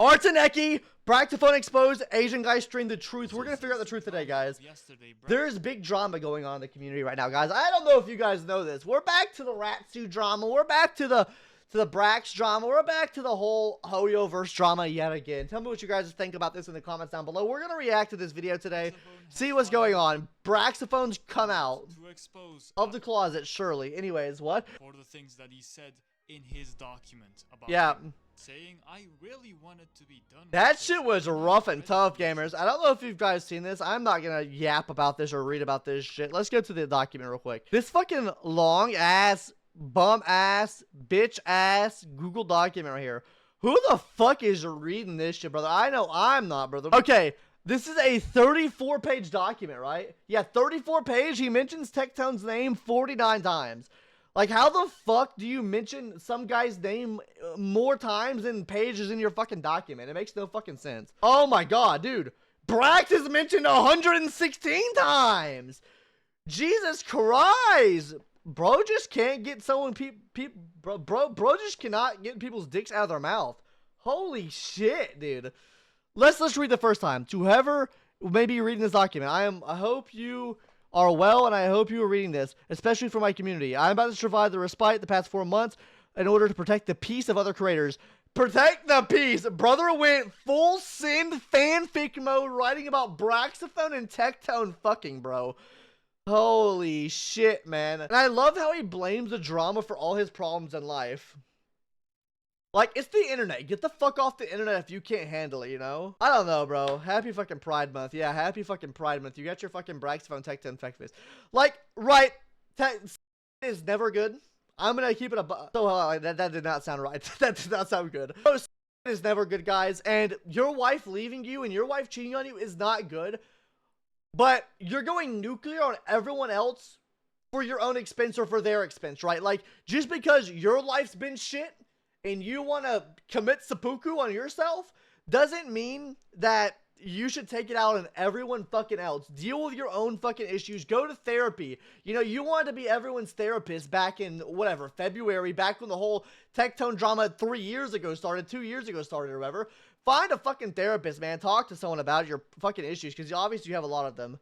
Artaneki, Braxophone exposed, AsianGuyStream the truth. We're gonna figure out the truth today, guys. There's big drama going on in the community right now, guys. I don't know if you guys know this. We're back to the ATSU drama. We're back to the Brax drama. We're back to the whole Hoyoverse drama yet again. Tell me what you guys think about this in the comments down below. We're gonna react to this video today. See what's going on. Braxophone's come out of the closet, surely. Anyways, what? For the things that he said in his document about saying I really wanted to be done. That shit was rough and tough, gamers. I don't know if you guys seen this. I'm not gonna yap about this or read about this shit. Let's go to the document real quick. This fucking long ass, bum ass, bitch ass Google document right here. Who the fuck is reading this shit, brother? I know I'm not, brother. Okay, this is a 34-page document, right? Yeah, 34-page. He mentions Tectone's name 49 times. Like, how the fuck do you mention some guy's name more times than pages in your fucking document? It makes no fucking sense. Oh my god, dude. Brax is mentioned 116 times. Jesus Christ. Bro just can't get someone bro just cannot get people's dicks out of their mouth. Holy shit, dude. Let's read the first time. To whoever may be reading this document, I hope you are well, and I hope you are reading this, especially for my community. I'm about to survive the respite the past 4 months in order to protect the peace of other creators. Protect the peace! Brother went full send fanfic mode writing about Braxophone and Tectone fucking, bro. Holy shit, man. And I love how he blames the drama for all his problems in life. Like, it's the internet. Get the fuck off the internet if you can't handle it, you know? I don't know, bro. Happy fucking Pride Month. Yeah, happy fucking Pride Month. You got your fucking Braxophone Tectone face. Like, right. Is never good. I'm gonna keep it that did not sound right. That did not sound good. Is never good, guys. And your wife leaving you and your wife cheating on you is not good. But you're going nuclear on everyone else for your own expense or for their expense, right? Like, just because your life's been shit and you want to commit seppuku on yourself doesn't mean that you should take it out on everyone fucking else. Deal with your own fucking issues. Go to therapy. You know, you wanted to be everyone's therapist back in, whatever, February, back when the whole Tectone drama 3 years ago started, 2 years ago started, or whatever. Find a fucking therapist, man. Talk to someone about your fucking issues, because obviously you have a lot of them.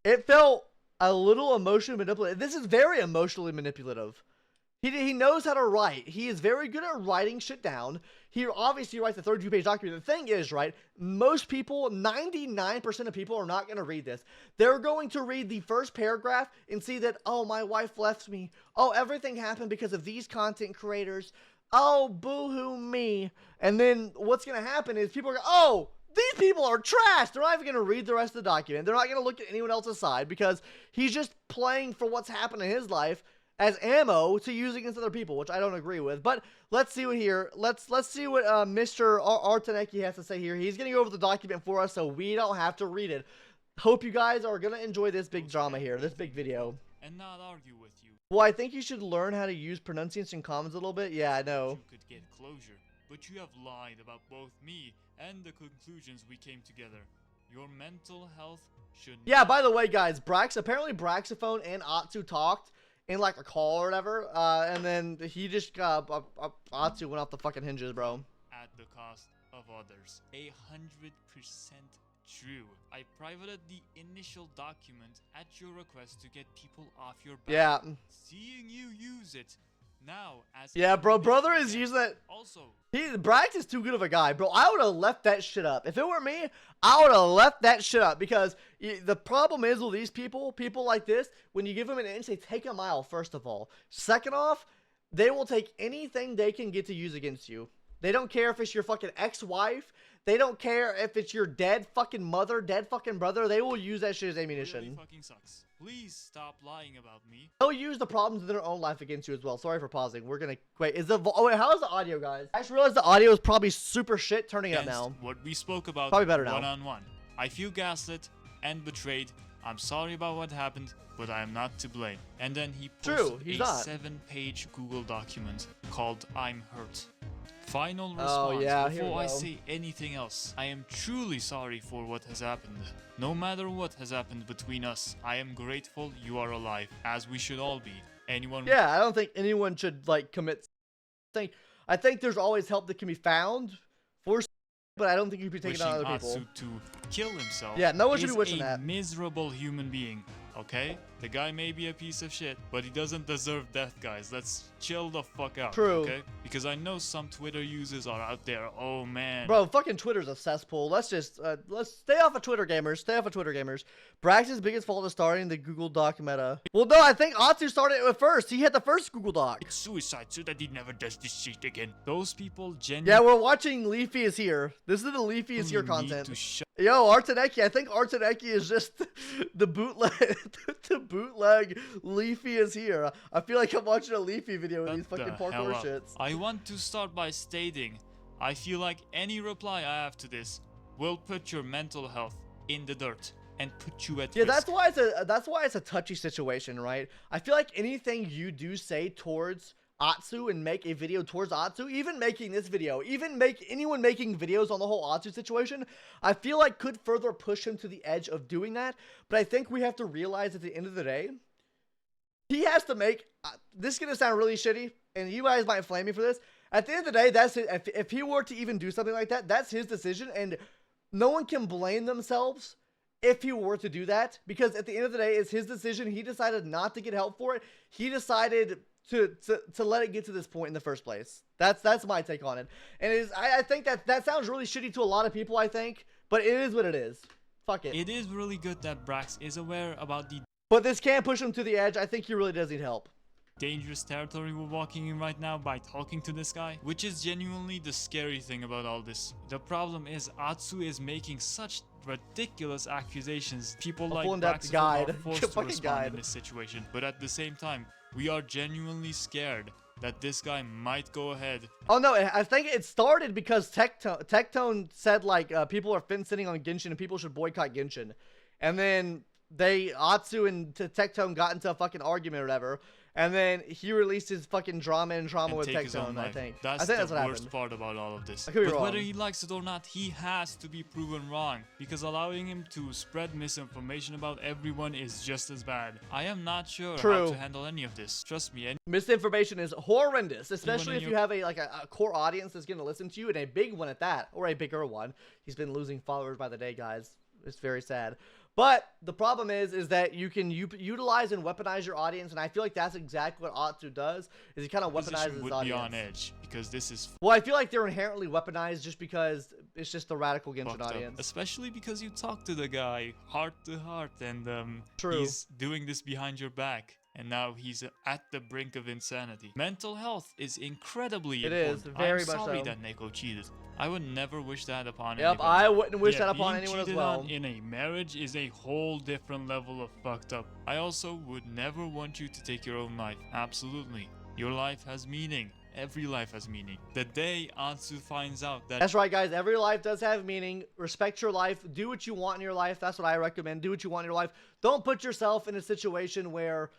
It felt a little emotionally manipulative. This is very emotionally manipulative. He knows how to write. He is very good at writing shit down. He obviously writes a 32-page document. The thing is, right, most people, 99% of people are not going to read this. They're going to read the first paragraph and see that, oh, my wife left me. Oh, everything happened because of these content creators. Oh, boo-hoo me. And then what's going to happen is people are going, oh, these people are trash. They're not even going to read the rest of the document. They're not going to look at anyone else's side because he's just playing for what's happened in his life as ammo to use against other people, which I don't agree with. But let's see what here. Let's see what Mr. Artaneki has to say here. He's going to go over the document for us so we don't have to read it. Hope you guys are going to enjoy this big drama here, this big video. And not argue with you. Well, I think you should learn how to use pronunciation comments a little bit. Yeah, I know. You could get closure, but you have lied about both me and the conclusions we came together. Your mental health should. Yeah, by the way, guys, apparently Braxophone and ATSU talked in like a call or whatever, and then he just ATSU went off the fucking hinges, bro. At the cost of others. 100% true. I privated the initial document at your request to get people off your back. Yeah. Seeing you use it now as yeah, bro, brother is using that. Also, Brax is too good of a guy, bro. I would have left that shit up. If it were me, I would have left that shit up because the problem is with these people like this, when you give them an inch, they take a mile, first of all. Second off, they will take anything they can get to use against you. They don't care if it's your fucking ex-wife. They don't care if it's your dead fucking mother, dead fucking brother. They will use that shit as ammunition. Really fucking sucks. Please stop lying about me. They'll use the problems in their own life against you as well. Sorry for pausing. We're gonna wait. Oh wait, how is the audio, guys? I just realized the audio is probably super shit. Turning it up now. What we spoke about probably better now. One-on-one. I feel gaslit and betrayed. I'm sorry about what happened, but I am not to blame. And then he posted a 7-page Google document called "I'm Hurt." Final response before I say anything else. I am truly sorry for what has happened. No matter what has happened between us, I am grateful you are alive, as we should all be. Anyone? Yeah, I don't think anyone should like commit. I think there's always help that can be found for but I don't think you'd be taking out other people. Wishing Atsu to kill himself. Yeah, no one should be wishing a that. Miserable human being. Okay, the guy may be a piece of shit, but he doesn't deserve death, guys. Let's chill the fuck out. True. Okay, because I know some Twitter users are out there. Oh man, bro, fucking Twitter's a cesspool. Let's just let's stay off of Twitter, gamers. Stay off of Twitter, gamers. Brax's biggest fault is starting the Google Doc meta. Well, no, I think Atsu started it first. He had the first Google Doc. It's suicide so that he never does this shit again. Those people genuinely. Yeah, we're watching Leafy is here. This is the Leafy is here content. Yo, Artaneki, I think Artaneki is just the bootleg, the bootleg Leafy is here. I feel like I'm watching a Leafy video with these fucking parkour shits. I want to start by stating, I feel like any reply I have to this will put your mental health in the dirt and put you at risk. That's why it's a touchy situation, right? I feel like anything you do say towards Atsu and make a video towards Atsu, even making this video, anyone making videos on the whole Atsu situation, I feel like could further push him to the edge of doing that. But I think we have to realize at the end of the day, he has to make, this is going to sound really shitty, and you guys might flame me for this. At the end of the day, that's it. If he were to even do something like that, that's his decision, and no one can blame themselves if he were to do that, because at the end of the day, it's his decision. He decided not to get help for it. He decided to let it get to this point in the first place. That's my take on it. And I think that sounds really shitty to a lot of people, I think, but it is what it is. Fuck it. It is really good that Brax is aware about the but this can push him to the edge. I think he really does need help. Dangerous territory we're walking in right now by talking to this guy, which is genuinely the scary thing about all this. The problem is Atsu is making such ridiculous accusations. People like Braxophone are forced to respond in this situation, but at the same time, we are genuinely scared that this guy might go ahead. Oh no, I think it started because Tectone said like people are fin-sitting on Genshin and people should boycott Genshin, and then Atsu and Tectone got into a fucking argument or whatever. And then he released his fucking drama with Tectone, I think. That's the worst part about all of this. But whether he likes it or not, he has to be proven wrong. Because allowing him to spread misinformation about everyone is just as bad. I am not sure how to handle any of this. Trust me. Misinformation is horrendous. Especially if you have a core audience that's going to listen to you, and a big one at that. Or a bigger one. He's been losing followers by the day, guys. It's very sad. But the problem is that you can utilize and weaponize your audience, and I feel like that's exactly what Atsu does. Is he kind of weaponizes his audience. Be on edge because this is. Well, I feel like they're inherently weaponized just because it's just the radical Genshin audience. Especially because you talk to the guy heart to heart, and he's doing this behind your back. And now he's at the brink of insanity. Mental health is incredibly important. It is, very much so. I'm sorry that Neko cheated. I would never wish that upon anybody. Yep, I wouldn't wish that upon anyone as well. Being cheated on in a marriage is a whole different level of fucked up. I also would never want you to take your own life. Absolutely. Your life has meaning. Every life has meaning. The day Atsu finds out that... That's right, guys. Every life does have meaning. Respect your life. Do what you want in your life. That's what I recommend. Do what you want in your life. Don't put yourself in a situation where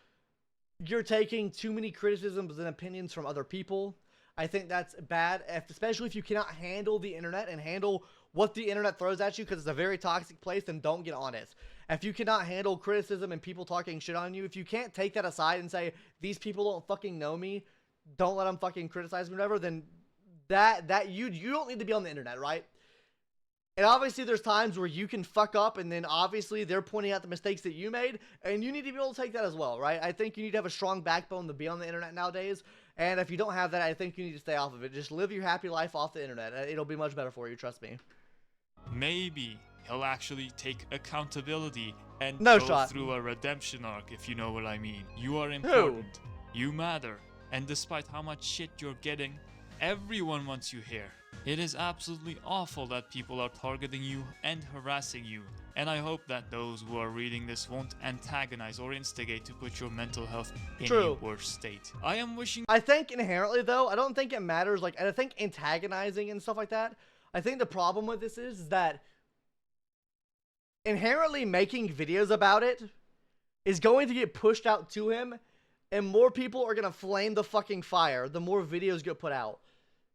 you're taking too many criticisms and opinions from other people. I think that's bad, especially if you cannot handle the internet and handle what the internet throws at you, because it's a very toxic place. Then don't get on it. If you cannot handle criticism and people talking shit on you, if you can't take that aside and say, these people don't fucking know me, don't let them fucking criticize me, whatever, then you don't need to be on the internet, right? And obviously there's times where you can fuck up, and then obviously they're pointing out the mistakes that you made, and you need to be able to take that as well, right? I think you need to have a strong backbone to be on the internet nowadays, and if you don't have that, I think you need to stay off of it. Just live your happy life off the internet. It'll be much better for you, trust me. Maybe he'll actually take accountability and go through a redemption arc, if you know what I mean. You are important. You matter. And despite how much shit you're getting, everyone wants you here. It is absolutely awful that people are targeting you and harassing you, and I hope that those who are reading this won't antagonize or instigate to put your mental health in a worse state. I think inherently though, I don't think it matters, like, I think antagonizing and stuff like that, I think the problem with this is that inherently making videos about it is going to get pushed out to him, and more people are going to flame the fucking fire the more videos get put out.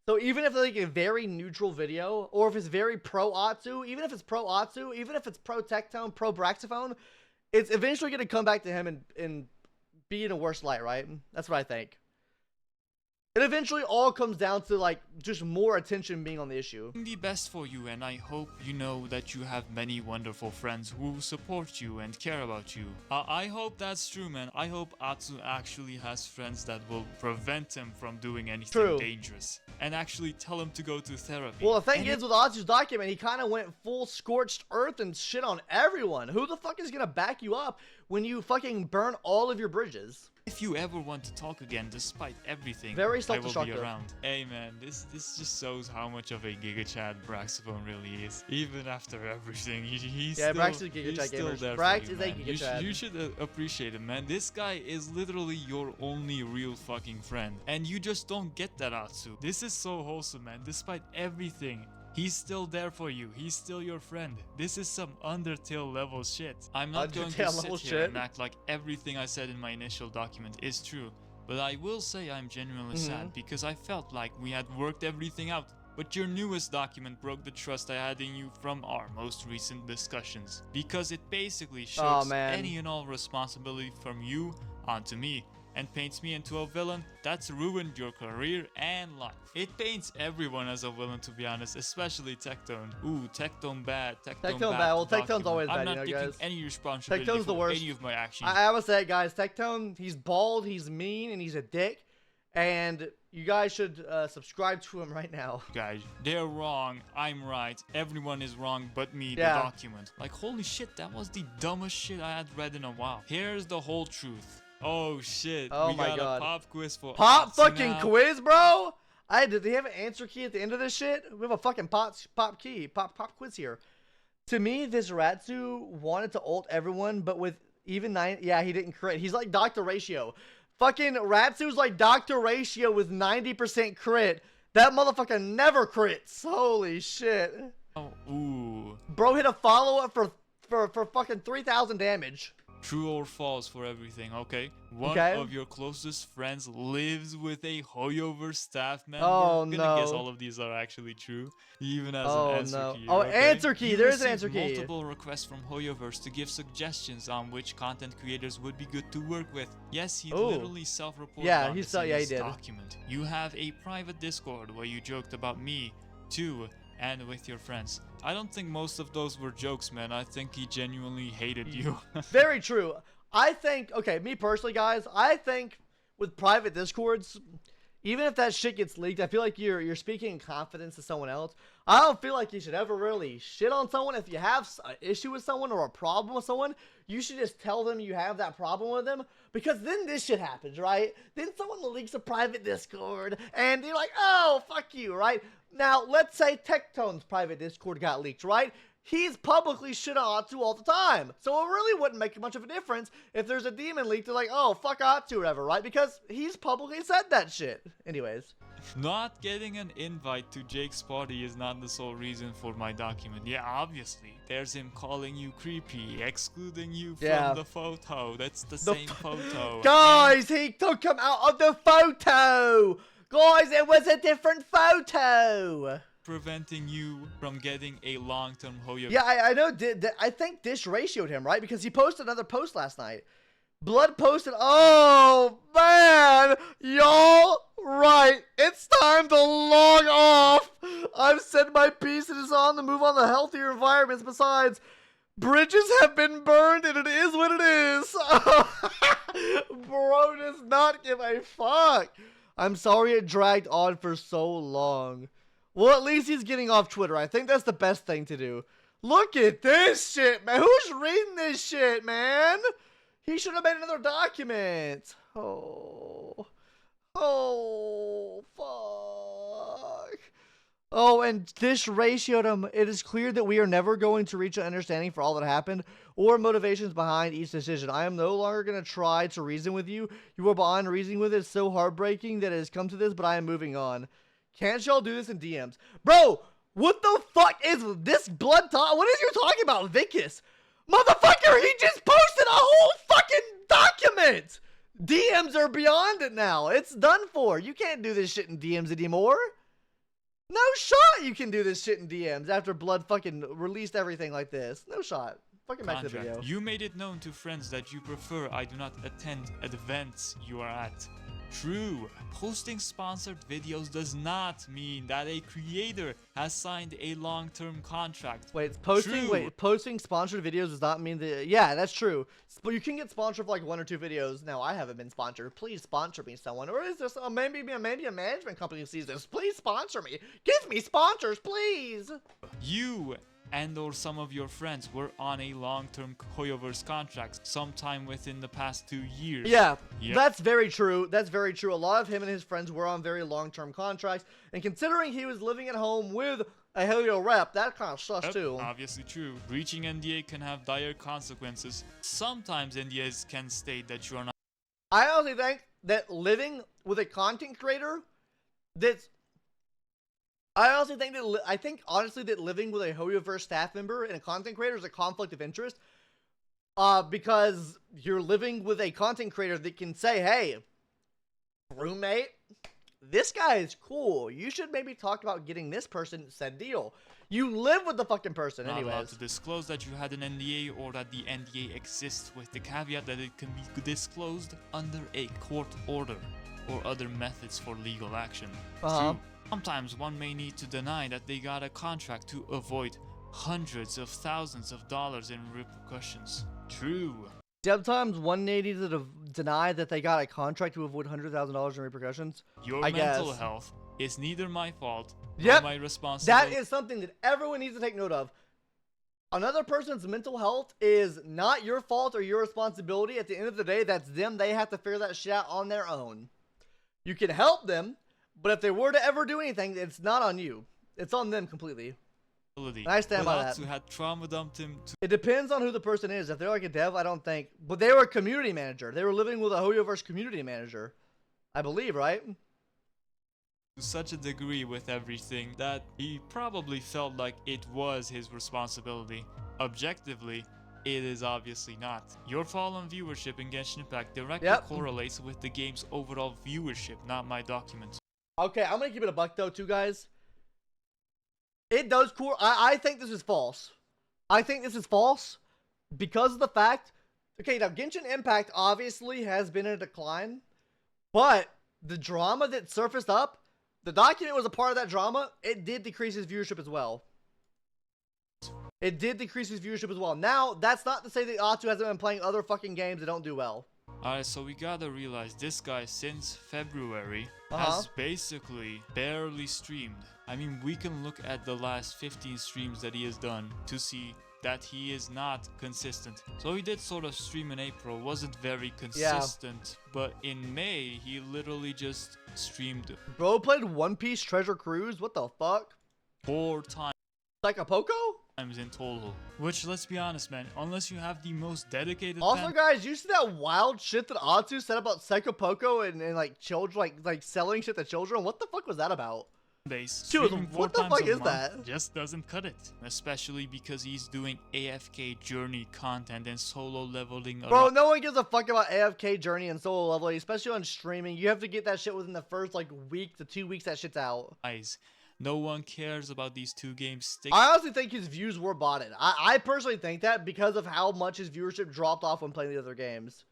So even if it's like a very neutral video, or if it's very pro-Atsu, even if it's pro-Atsu, even if it's pro-Tectone, pro-Braxophone, it's eventually going to come back to him and be in a worse light, right? That's what I think. It eventually all comes down to like just more attention being on the issue. The best for you, and I hope you know that you have many wonderful friends who support you and care about you. I hope that's true, man. I hope Atsu actually has friends that will prevent him from doing anything dangerous and actually tell him to go to therapy. Well, the thing is with Atsu's document, he kind of went full scorched earth and shit on everyone. Who the fuck is gonna back you up when you fucking burn all of your bridges? If you ever want to talk again, despite everything, very I will be around. Hey man, this just shows how much of a Giga Chad Braxophone really is. Even after everything, he's Brax is Giga Chad gamers. Brax is a Giga Chad. You should appreciate him, man. This guy is literally your only real fucking friend, and you just don't get that, Atsu. This is so wholesome, man. Despite everything, he's still there for you. He's still your friend. This is some Undertale level shit. I'm not going to sit here and act like everything I said in my initial document is true. But I will say I'm genuinely sad because I felt like we had worked everything out. But your newest document broke the trust I had in you from our most recent discussions. Because it basically shows any and all responsibility from you onto me. And paints me into a villain that's ruined your career and life. It paints everyone as a villain, to be honest, especially Tectone. Ooh, Tectone bad. Tectone bad. Well, Tectone's always bad, I'm not taking guys. any responsibility Tectone's the for worst. any of my actions. I would say, guys, Tectone, he's bald, he's mean, and he's a dick. And you guys should subscribe to him right now. Guys, they're wrong. I'm right. Everyone is wrong but me, the document. Like, holy shit, that was the dumbest shit I had read in a while. Here's the whole truth. Oh shit. Oh we my got god. A pop quiz for pop fucking quiz, bro? Did they have an answer key at the end of this shit? We have a fucking pop quiz here. To me, this Ratsu wanted to ult everyone, but with even 9, yeah, he didn't crit. He's like Dr. Ratio. Fucking Ratsu's like Dr. Ratio with 90% crit. That motherfucker never crits. Holy shit. Oh, ooh. Bro hit a follow-up for fucking 3,000 damage. True or false for everything, okay? One of your closest friends lives with a Hoyoverse staff member. Oh, I'm gonna guess all of these are actually true, even as an answer key. Oh, answer key. There is an answer key. Multiple requests from Hoyoverse to give suggestions on which content creators would be good to work with. Yes, he literally self-reported on this in his document. You have a private Discord where you joked about me, too, and with your friends. I don't think most of those were jokes, man. I think he genuinely hated you. Very true. I think, okay, me personally, guys, I think with private Discords, even if that shit gets leaked, I feel like you're speaking in confidence to someone else. I don't feel like you should ever really shit on someone. If you have an issue with someone or a problem with someone, you should just tell them you have that problem with them, because then this shit happens, right? Then someone leaks a private Discord and you're like, oh, fuck you, right? Now, let's say Tectone's private Discord got leaked, right? He's publicly shit on Atsu all the time. So it really wouldn't make much of a difference if there's a demon leak. They're like, oh, fuck Atsu or whatever, right? Because he's publicly said that shit. Anyways. Not getting an invite to Jake's party is not the sole reason for my document. Yeah, obviously. There's him calling you creepy, excluding you from the photo. That's the same photo. Guys, he took him out of the photo. Guys, it was a different photo. Preventing you from getting a long-term Hoyo. Yeah, I know. I think Dish ratioed him, right? Because he posted another post last night. Blood posted. Oh, man. Y'all, right. It's time to log off. I've said my piece. It is on the move on to healthier environments. Besides, bridges have been burned and it is what it is. Bro does not give a fuck. I'm sorry it dragged on for so long. Well, at least he's getting off Twitter. I think that's the best thing to do. Look at this shit, man. Who's reading this shit, man? He should have made another document. Oh, fuck. Oh, and this ratioed him. It is clear that we are never going to reach an understanding for all that happened or motivations behind each decision. I am no longer going to try to reason with you. You are beyond reasoning with it. It's so heartbreaking that it has come to this, but I am moving on. Can't y'all do this in DMs? Bro, what the fuck is this blood talk? What is you talking about, Vicus? Motherfucker, he just posted a whole fucking document! DMs are beyond it now. It's done for. You can't do this shit in DMs anymore. No shot you can do this shit in DMs after Blood fucking released everything like this. No shot. Fucking back to the video. You made it known to friends that you prefer I do not attend events you are at. True. Posting sponsored videos does not mean that a creator has signed a long-term contract. Posting sponsored videos does not mean that. Yeah, that's true. But you can get sponsored for like 1 or 2 videos. Now I haven't been sponsored. Please sponsor me, someone. Or is this maybe a management company sees this? Please sponsor me. Give me sponsors, please. You and or some of your friends were on a long-term Hoyoverse contract sometime within the past 2 years. Yeah, that's very true. That's very true. A lot of him and his friends were on very long-term contracts, and considering he was living at home with a Helio rep, that kind of sus too. Obviously true. Breaching NDA can have dire consequences. Sometimes NDAs can state that you are not. I honestly think that living with a content creator I think honestly that living with a Hoyoverse staff member and a content creator is a conflict of interest. Because you're living with a content creator that can say, hey, roommate, this guy is cool. You should maybe talk about getting this person said deal. You live with the fucking person anyways. Not allowed to disclose that you had an NDA or that the NDA exists, with the caveat that it can be disclosed under a court order or other methods for legal action. Sometimes one may need to deny that they got a contract to avoid hundreds of thousands of dollars in repercussions. True. Sometimes one needs to deny that they got a contract to avoid $100,000 in repercussions. Your mental health is neither my fault nor my responsibility. That is something that everyone needs to take note of. Another person's mental health is not your fault or your responsibility. At the end of the day, that's them. They have to figure that shit out on their own. You can help them, but if they were to ever do anything, it's not on you. It's on them completely. And I stand by that. Had trauma dumped him to it depends on who the person is. If they're like a dev, I don't think. But they were a community manager. They were living with a Hoyoverse community manager, I believe, right? To such a degree with everything that he probably felt like it was his responsibility. Objectively, it is obviously not. Your fall on viewership in Genshin Impact directly correlates with the game's overall viewership, not my document. Okay, I'm gonna keep it a buck though, too, guys. It does cool. I think this is false. I think this is false because of the fact. Okay, now Genshin Impact obviously has been in a decline, but the drama that surfaced up, the document was a part of that drama. It did decrease his viewership as well. It did decrease his viewership as well. Now, that's not to say that ATSU hasn't been playing other fucking games that don't do well. Alright, so we gotta realize this guy since February has basically barely streamed. I mean, we can look at the last 15 streams that he has done to see that he is not consistent. So he did sort of stream in April, wasn't very consistent, but in May, he literally just streamed. Bro played One Piece Treasure Cruise? What the fuck? 4 times. Like a Poco? In total, which, let's be honest, man, unless you have the most dedicated guys, you see that wild shit that ATSU said about Psycho Poco and like children, like selling shit to children? What the fuck was that about? Dude, what the fuck is that? Just doesn't cut it, especially because he's doing AFK journey content and solo leveling. Bro, no one gives a fuck about AFK journey and solo leveling, especially on streaming. You have to get that shit within the first like week to 2 weeks that shit's out. No one cares about these 2 games. I honestly think his views were botted. I personally think that because of how much his viewership dropped off when playing the other games.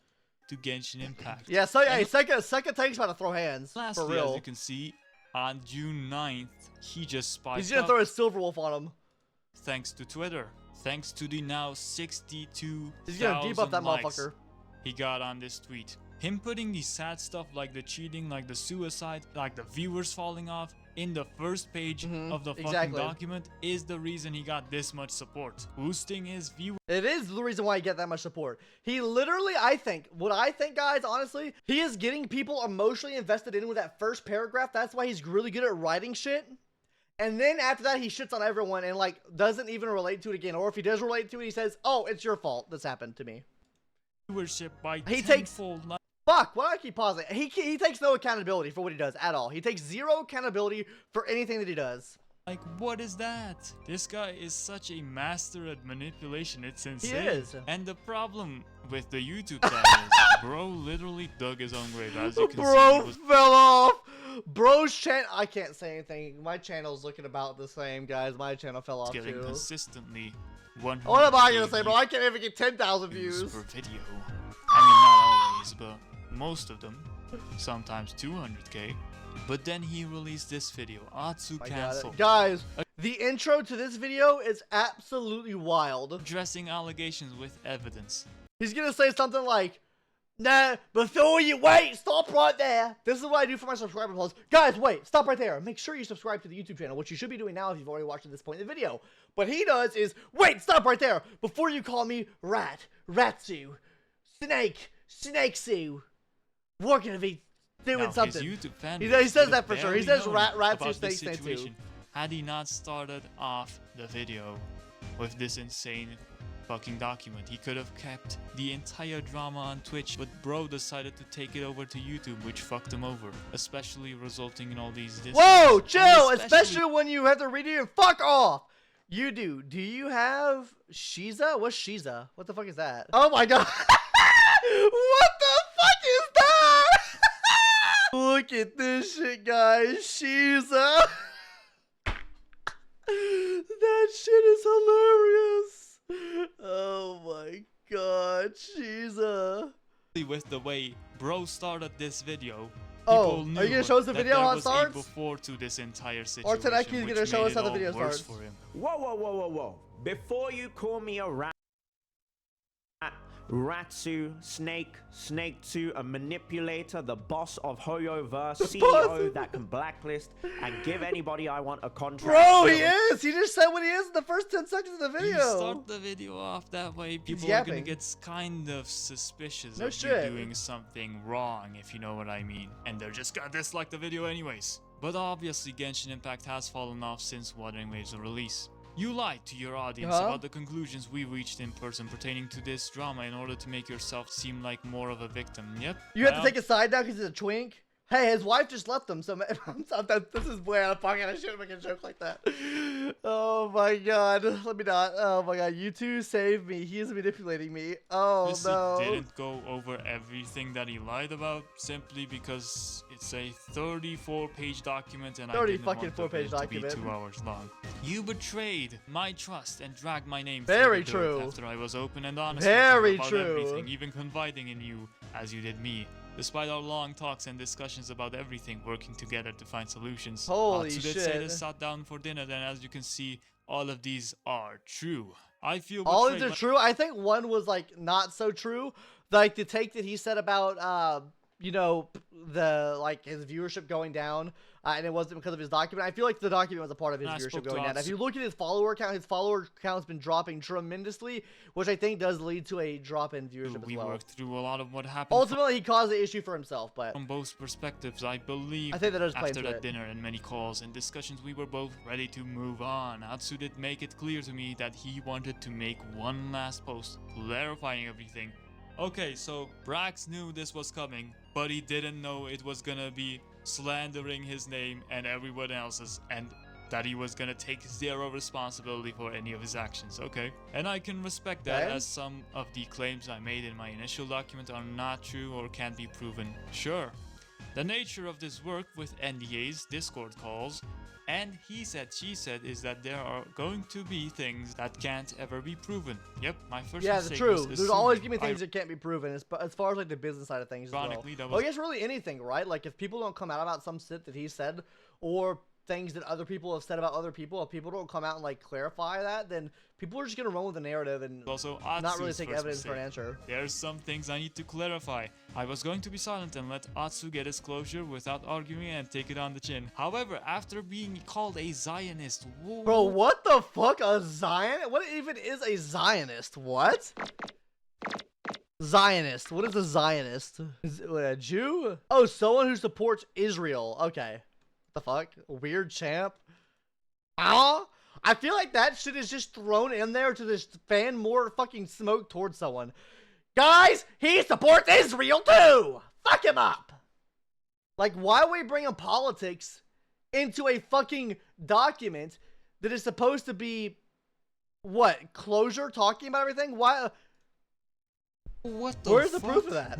To Genshin Impact. Yeah, so hey, second tank's about to throw hands. Lastly, for real. As you can see, on June 9th, he just spiked up. He's gonna throw a Silver Wolf on him. Thanks to Twitter. Thanks to the now 62,000 He's gonna debuff that motherfucker. He got on this tweet. Him putting the sad stuff like the cheating, like the suicide, like the viewers falling off in the first page of the fucking document is the reason he got this much support. Boosting his view. It is the reason why he get that much support. He literally, I think, guys, honestly, he is getting people emotionally invested in with that first paragraph. That's why he's really good at writing shit. And then after that, he shits on everyone and like doesn't even relate to it again. Or if he does relate to it, he says, "Oh, it's your fault. This happened to me." Viewership by tenfold. Fuck, why do I keep pausing? He takes no accountability for what he does at all. He takes zero accountability for anything that he does. Like, what is that? This guy is such a master at manipulation. It's insane. He is. And the problem with the YouTube channel is, bro literally dug his own grave. As you can see, bro fell off. Bro's channel. I can't say anything. My channel's looking about the same, guys. My channel fell off too. Consistently. What am I gonna say, bro? I can't even get 10,000 views per video. I mean, not always, but most of them. sometimes 200k. But then he released this video, ATSU cancelled. Guys, the intro to this video is absolutely wild. Addressing allegations with evidence. He's gonna say something like, nah, before you wait, stop right there. This is what I do for my subscriber polls. Guys, wait, stop right there. Make sure you subscribe to the YouTube channel, which you should be doing now if you've already watched at this point in the video. What he does is, wait, stop right there. Before you call me Rat, Ratsu, Snake, Snakesu, we're gonna be doing now, something. His YouTube fan He base says that for sure. He says known Ratsu, Snake, situation Snakesu. had he not started off the video with this insane fucking document. He could have kept the entire drama on Twitch, but bro decided to take it over to YouTube, which fucked him over, especially resulting in all these Whoa, chill! Especially when you have to read it and fuck off! You do. Do you have Shiza? What's Shiza? What the fuck is that? Oh my god! What the fuck is that? Look at this shit, guys. Shiza. That shit is hilarious. Oh my god, Shiza. With the way bro started this video, oh, are you gonna show us the video how it starts? Before to this entire situation, or Taneki's gonna show us how the video starts. For him. Whoa. Before you call me a rat, Ratsu, Snake, Snake2, a manipulator, the boss of Hoyoverse, CEO that can blacklist and give anybody I want a contract. Bro, he is! He just said what he is in the first 10 seconds of the video. You start the video off that way, people are gonna get kind of suspicious of you doing something wrong, if you know what I mean. And they're just gonna dislike the video anyways. But obviously Genshin Impact has fallen off since Wuthering Waves' release. You lied to your audience about the conclusions we reached in person pertaining to this drama in order to make yourself seem like more of a victim. Yep. You have to take a side now because he's a twink? Hey, his wife just left him, so this is way out of pocket. I shouldn't make a joke like that. Oh my god. Let me not. Oh my god. You two save me. He is manipulating me. Oh no. He didn't go over everything that he lied about simply because it's a 34-page document and I didn't want the video to be 2 hours long. You betrayed my trust and dragged my name Very through the true. dirt after I was open and honest Very about true. everything, even confiding in you as you did me. Despite our long talks and discussions about everything, working together to find solutions. Holy shit. They sat down for dinner, then as you can see, all of these are true. I feel all of these are true. I think one was like not so true. Like the take that he said about you know, his viewership going down, and it wasn't because of his document. I feel like the document was a part of his viewership going down. If you look at his follower count has been dropping tremendously, which I think does lead to a drop in viewership as well. We worked through a lot of what happened. Ultimately, he caused the issue for himself, but from both perspectives, I believe. I think that after that dinner and many calls and discussions, we were both ready to move on. ATSU did make it clear to me that he wanted to make one last post clarifying everything. Okay, so Brax knew this was coming, but he didn't know it was gonna be slandering his name and everyone else's, and that he was gonna take zero responsibility for any of his actions. Okay, and I can respect that, as some of the claims I made in my initial document are not true or can't be proven. Sure, the nature of this work with NDAs, Discord calls, and he said, she said, is that there are going to be things that can't ever be proven. Yep, my first mistake true. There's always gonna be things that can't be proven, as far as like the business side of things as well. I guess really anything, right? Like if people don't come out about some shit that he said, or things that other people have said about other people, if people don't come out and like clarify that, then people are just gonna run with the narrative and also not really take evidence for an answer. There's some things I need to clarify. I was going to be silent and let Atsu get his closure without arguing and take it on the chin. However, after being called a Zionist, bro, what the fuck? A Zion? What even is a Zionist? What? Zionist. What is a Zionist? Is it a Jew? Oh, someone who supports Israel. Okay. The fuck? Weird champ. I feel like that shit is just thrown in there to just fan more fucking smoke towards someone. Guys, he supports Israel too! Fuck him up! Like, why are we bringing politics into a fucking document that is supposed to be, what, closure, talking about everything? Why? What the Where's fuck? the proof of that?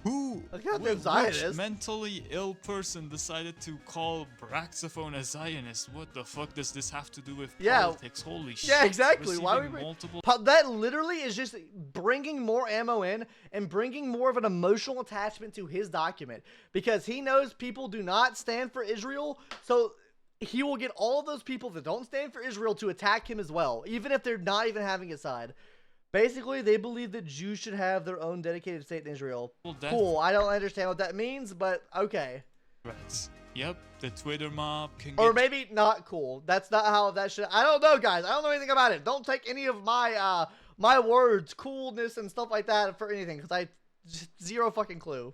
Which mentally ill person decided to call Braxophone a Zionist? What the fuck does this have to do with politics? Holy shit. Yeah, exactly. Why would we... That literally is just bringing more ammo in and bringing more of an emotional attachment to his document. Because he knows people do not stand for Israel, so he will get all of those people that don't stand for Israel to attack him as well, even if they're not even having a side. Basically, they believe that Jews should have their own dedicated state in Israel. Cool. I don't understand what that means, but okay. Yep, the Twitter mob can Or maybe not cool. That's not how that should... I don't know, guys. I don't know anything about it. Don't take any of my my words, coolness and stuff like that for anything, because I just zero fucking clue.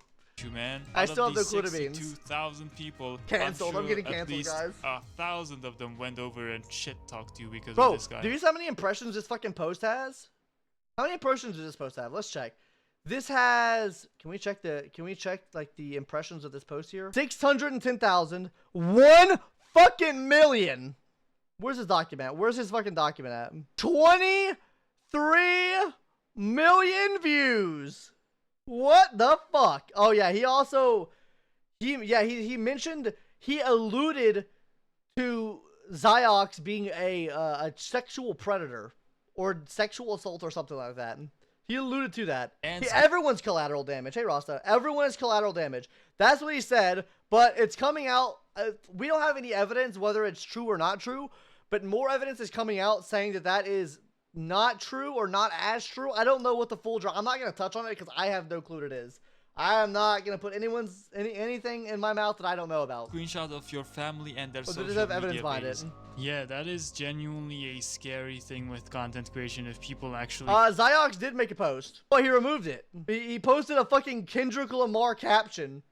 Man. I still have no clue to mean. 2,000 people. Canceled. I'm getting canceled, at least guys. 1,000 of them went over and shit talked you because Bro, of this guy. do you see how many impressions this fucking post has? How many impressions does this post have? Let's check. This has... Can we check like the impressions of this post here? 610,000. 1 fucking million. Where's his document? Where's his fucking document at? 23 million views. What the fuck? Oh yeah, he also... He mentioned... He alluded to Ziox being a sexual predator. Or sexual assault or something like that. He alluded to that. Everyone's collateral damage. Hey, Rasta. Everyone is collateral damage. That's what he said, but it's coming out. We don't have any evidence whether it's true or not true, but more evidence is coming out saying that that is not true or not as true. I don't know what the full drop. I'm not going to touch on it because I have no clue what it is. I am not going to put anything in my mouth that I don't know about. Screenshot of your family and their social media evidence behind it. Yeah, that is genuinely a scary thing with content creation if people actually... Ziox did make a post. But he removed it. He posted a fucking Kendrick Lamar caption.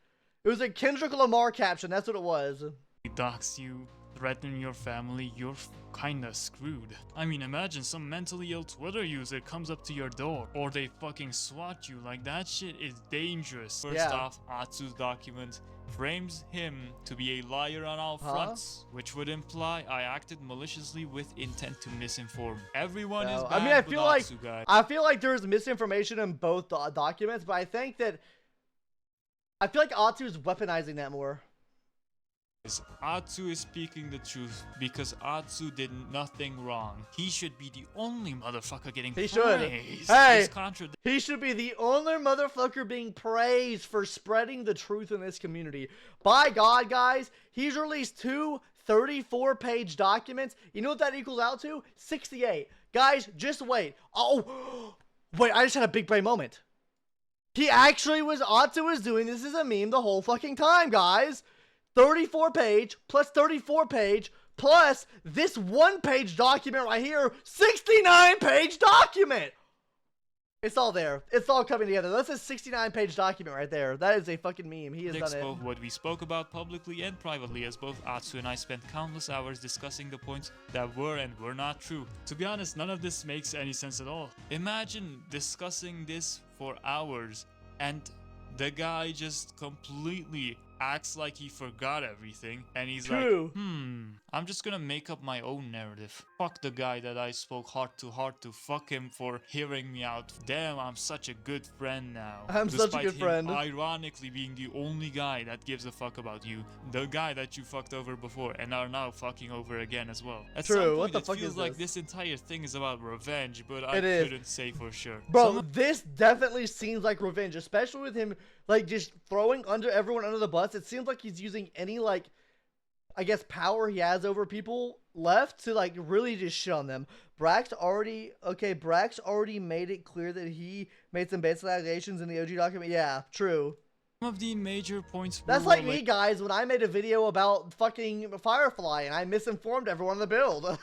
It was a Kendrick Lamar caption. That's what it was. He dox you, threaten your family, you're kinda screwed. I mean, imagine some mentally ill Twitter user comes up to your door, or they fucking swat you. Like, that shit is dangerous. First off, ATSU's document frames him to be a liar on all fronts, which would imply I acted maliciously with intent to misinform. Everyone is bad. I mean, I feel like there's misinformation in both documents, but I feel like ATSU is weaponizing that more. ATSU is speaking the truth because ATSU did nothing wrong. He should be the only motherfucker getting praised. Hey, he should be the only motherfucker being praised for spreading the truth in this community. By God, guys, he's released 2 34-page documents. You know what that equals out to? 68. Guys, just wait. Oh, wait, I just had a big brain moment. He actually ATSU was doing this as a meme the whole fucking time, guys. 34-page plus 34-page plus this 1-page document right here, 69-page document. It's all there. It's all coming together. That's a 69-page document right there. That is a fucking meme. He has done it. What we spoke about publicly and privately, as both ATSU and I spent countless hours discussing the points that were and were not true. To be honest, none of this makes any sense at all. Imagine discussing this for hours and the guy just completely acts like he forgot everything, and he's like, I'm just gonna make up my own narrative. Fuck the guy that I spoke heart to heart to. Fuck him for hearing me out. Damn, I'm such a good friend now. I'm such a good friend. Ironically being the only guy that gives a fuck about you. The guy that you fucked over before and are now fucking over again as well. At some point, what the fuck feels is like this entire thing is about revenge, but I couldn't say for sure. Bro, this definitely seems like revenge, especially with him like just throwing everyone under the bus. It seems like he's using any like, I guess, power he has over people left to like really just shit on them. Brax already made it clear that he made some basic allegations in the OG document. Yeah, true. Some of the major points. That's like me, guys, when I made a video about fucking Firefly and I misinformed everyone in the build.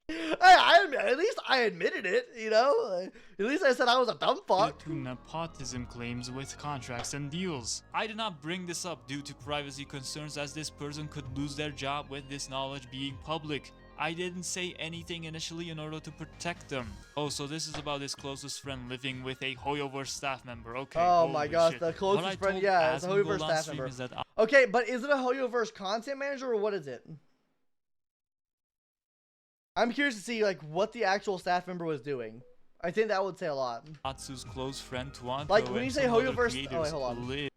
At least I admitted it, you know? At least I said I was a dumb fuck. Due to Nepotism claims with contracts and deals. I did not bring this up due to privacy concerns, as this person could lose their job with this knowledge being public. I didn't say anything initially in order to protect them. Oh, so this is about his closest friend living with a Hoyoverse staff member. Okay. Oh my gosh, the closest friend, yeah, it's a Hoyoverse staff member. Okay, but is it a Hoyoverse content manager or what is it? I'm curious to see like what the actual staff member was doing. I think that would say a lot. ATSU's close friend Tuanto Like when you say HoYoverse, oh wait, creators hold on. live.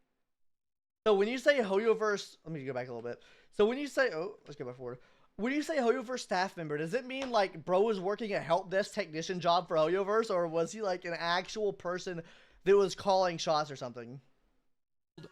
So when you say HoYoverse, let me go back a little bit. So when you say, oh, let's go back forward. When you say HoYoverse staff member, does it mean like bro was working a help desk technician job for HoYoverse, or was he like an actual person that was calling shots or something?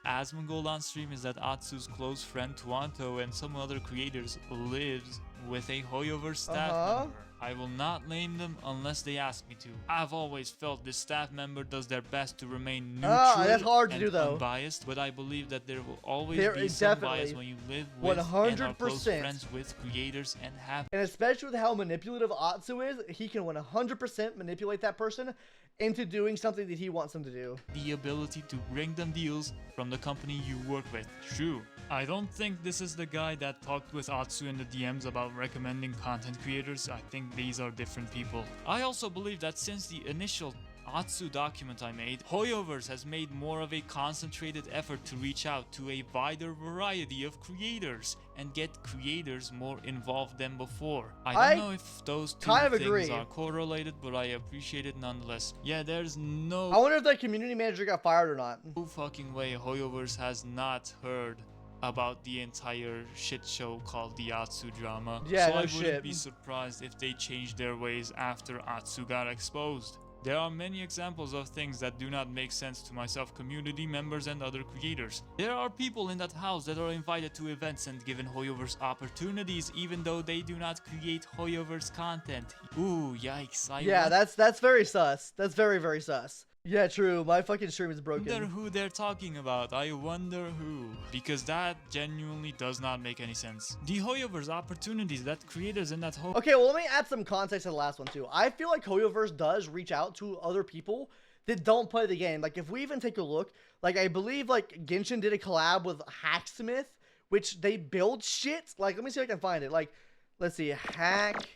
Asmongold on stream is that Atsu's close friend Tuanto and some other creators lives with a HoYoverse staff member. I will not name them unless they ask me to. I've always felt this staff member does their best to remain neutral that's hard to and do, though. unbiased, but I believe that there will always There be is some definitely bias when you live with and are close 100%. friends with creators and have. And especially with how manipulative Atsu is, he can 100% manipulate that person into doing something that he wants them to do. The ability to bring them deals from the company you work with. True. I don't think this is the guy that talked with Atsu in the DMs about recommending content creators. I think these are different people. I also believe that since the initial Atsu document I made, HoYoverse has made more of a concentrated effort to reach out to a wider variety of creators and get creators more involved than before. I don't know if those two things are correlated, but I appreciate it nonetheless. Yeah, there's no... I wonder if that community manager got fired or not. No fucking way HoYoverse has not heard about the entire shit show called the Atsu drama. Yeah, so no I wouldn't shit. be surprised if they changed their ways after Atsu got exposed. There are many examples of things that do not make sense to myself, community members, and other creators. There are people in that house that are invited to events and given HoYoverse opportunities even though they do not create HoYoverse content. Ooh, yikes. Yeah, that's very sus. That's very, very sus. Yeah, true. My fucking stream is broken. I wonder who they're talking about. I wonder who. Because that genuinely does not make any sense. The HoYoverse opportunities that creators in that Okay, well, let me add some context to the last one, too. I feel like HoYoverse does reach out to other people that don't play the game. Like, if we even take a look, like, I believe, like, Genshin did a collab with Hacksmith, which they build shit. Like, let me see if I can find it. Like, let's see. Hacksmith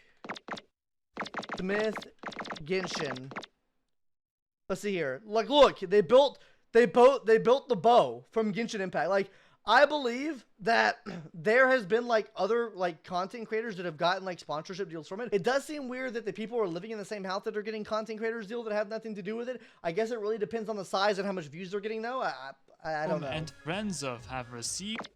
Genshin. Let's see here. Like, look, they built the bow from Genshin Impact. Like, I believe that there has been like other like content creators that have gotten like sponsorship deals from it. It does seem weird that the people who are living in the same house that are getting content creators deals that have nothing to do with it. I guess it really depends on the size and how much views they're getting though. I don't know. And friends of have received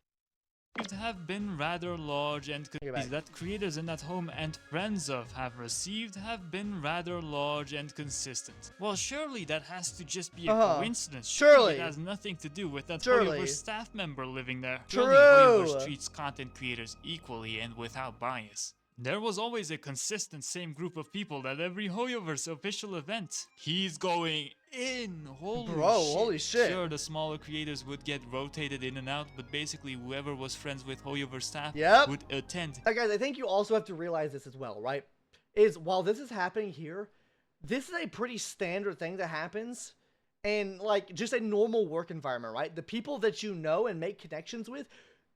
have been rather large and that creators in that home and friends of have received have been rather large and consistent. Well, surely that has to just be a coincidence. Surely it has nothing to do with that HoYoverse staff member living there. Surely HoYoverse treats content creators equally and without bias. There was always a consistent same group of people at every HoYoverse official event. He's going in. Holy shit. Sure, the smaller creators would get rotated in and out, but basically whoever was friends with HoYoverse staff would attend. Guys, I think you also have to realize this as well, right? Is while this is happening here, this is a pretty standard thing that happens in like just a normal work environment, right? The people that you know and make connections with,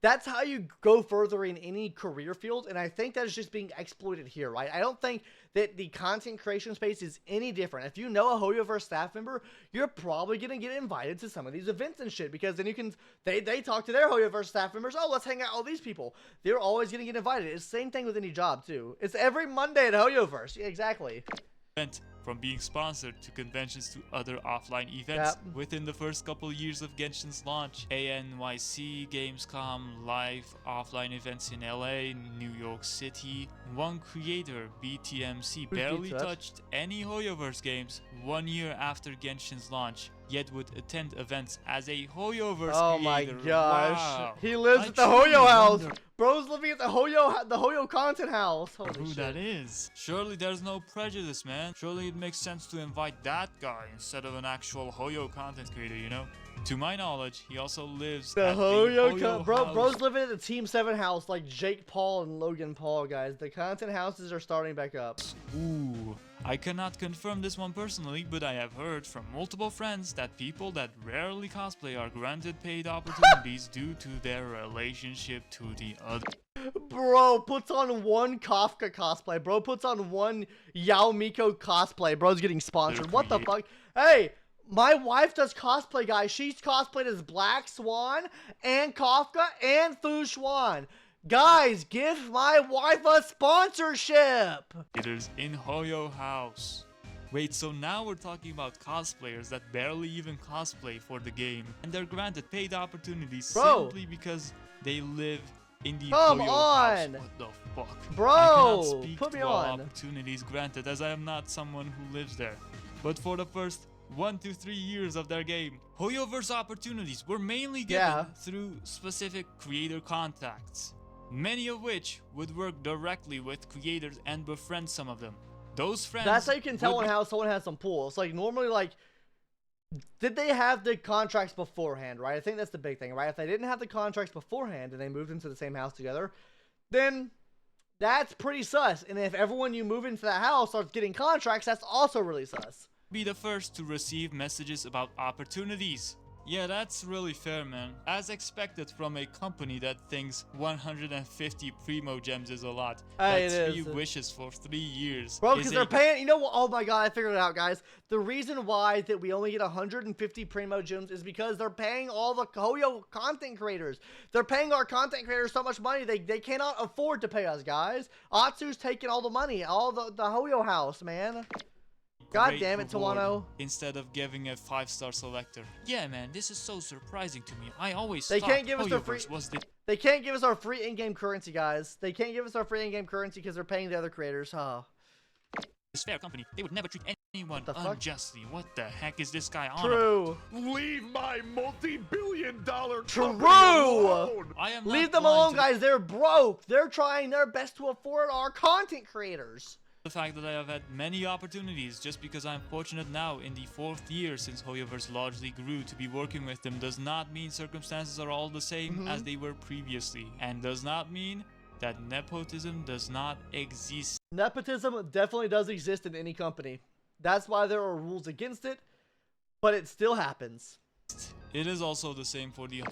that's how you go further in any career field, and I think that is just being exploited here, right? I don't think that the content creation space is any different. If you know a HoYoverse staff member, you're probably going to get invited to some of these events and shit, because then you can, they talk to their HoYoverse staff members, oh, let's hang out with these people. They're always going to get invited. It's the same thing with any job, too. It's every Monday at HoYoverse. Yeah, exactly. From being sponsored to conventions to other offline events. Within the first couple years of Genshin's launch, ANYC, Gamescom, live offline events in LA, New York City. One creator, BTMC, barely touched any HoYoverse games 1 year after Genshin's launch, yet would attend events as a HoYoverse creator. Oh my gosh. Wow. He lives at the HoYo house. Bro's living at the HoYo content house. Holy who shit. That is. Surely there's no prejudice, man. Surely it makes sense to invite that guy instead of an actual HoYo content creator, you know? To my knowledge, he also lives the at HoYo the HoYo house. Bro's living at the Team 7 house like Jake Paul and Logan Paul, guys. The content houses are starting back up. Ooh. I cannot confirm this one personally, but I have heard from multiple friends that people that rarely cosplay are granted paid opportunities due to their relationship to the other. Bro puts on one Kafka cosplay. Bro puts on one Yao Miko cosplay. Bro's getting sponsored. What the fuck? Hey, my wife does cosplay, guys. She's cosplayed as Black Swan and Kafka and Fu Xuan. Guys, give my wife a sponsorship. It is in HoYo house. Wait, so now we're talking about cosplayers that barely even cosplay for the game, and they're granted paid opportunities simply because they live in the Come Hoyo on! house. What the fuck? Bro, I cannot speak put me to all on. opportunities granted, as I am not someone who lives there. But for the first 1 to 3 years of their game, Hoyoverse opportunities were mainly given through specific creator contacts, many of which would work directly with creators and befriend some of them. Those friends. That's how you can tell how someone has some pull. It's like normally, like, did they have the contracts beforehand, right? I think that's the big thing, right? If they didn't have the contracts beforehand and they moved into the same house together, then that's pretty sus. And if everyone you move into that house starts getting contracts, that's also really sus. Be the first to receive messages about opportunities. Yeah, that's really fair, man. As expected from a company that thinks 150 primo gems is a lot. That's 3 wishes for 3 years. Bro, because they're paying, you know what? Oh my god, I figured it out, guys. The reason why that we only get 150 primo gems is because they're paying all the Hoyo content creators. They're paying our content creators so much money, they cannot afford to pay us, guys. Atsu's taking all the money, all the Hoyo house, man. God damn it, Tawano. Instead of giving a 5-star selector. Yeah, man, this is so surprising to me. I always they thought can't give us their free. Was the They can't give us our free in-game currency, guys. They can't give us our free in-game currency because they're paying the other creators. Oh. This fair company. They would never treat anyone unjustly. What the heck is this guy on? True. Leave my multi-billion-dollar company alone. I am Leave them alone, guys. They're broke. They're trying their best to afford our content creators. The fact that I have had many opportunities just because I'm fortunate now in the 4th year since Hoyoverse largely grew to be working with them does not mean circumstances are all the same as they were previously, and does not mean that nepotism does not exist. Nepotism definitely does exist in any company. That's why there are rules against it, but it still happens. It is also the same for the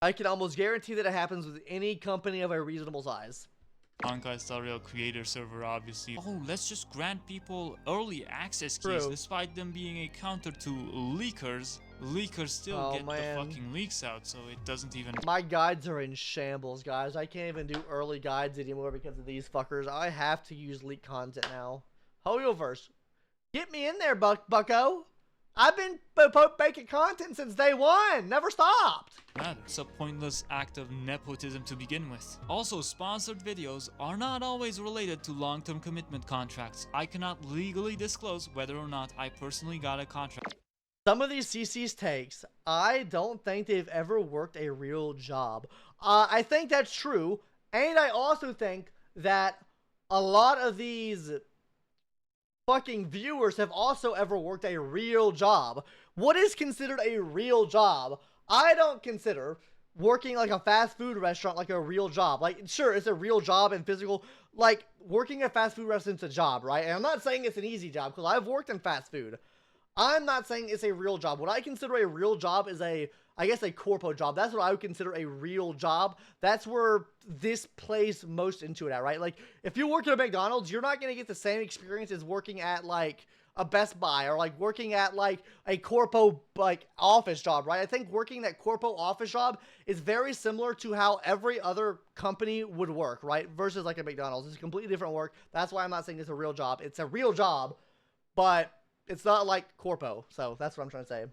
I can almost guarantee that it happens with any company of a reasonable size. AsianGuyStream creator server, obviously. Oh, let's just grant people early access keys despite them being a counter to leakers. Leakers still get the fucking leaks out, so it doesn't even... My guides are in shambles, guys. I can't even do early guides anymore because of these fuckers. I have to use leak content now. Hoyoverse, get me in there, bucko. I've been making content since day one. Never stopped. It's a pointless act of nepotism to begin with. Also, sponsored videos are not always related to long-term commitment contracts. I cannot legally disclose whether or not I personally got a contract. Some of these CC's takes, I don't think they've ever worked a real job. I think that's true. And I also think that a lot of these fucking viewers have also ever worked a real job. What is considered a real job? I don't consider working like a fast food restaurant like a real job. Like, sure, it's a real job and physical. Like, working at fast food restaurant's a job, right? And I'm not saying it's an easy job because I've worked in fast food. I'm not saying it's a real job. What I consider a real job is I guess a corpo job. That's what I would consider a real job. That's where this plays most into it at, right? Like, if you work at a McDonald's, you're not going to get the same experience as working at, like, a Best Buy or, like, working at, like, a corpo, like, office job, right? I think working that corpo office job is very similar to how every other company would work, right? Versus, like, a McDonald's. It's completely different work. That's why I'm not saying it's a real job. It's a real job, but it's not like corpo. So that's what I'm trying to say.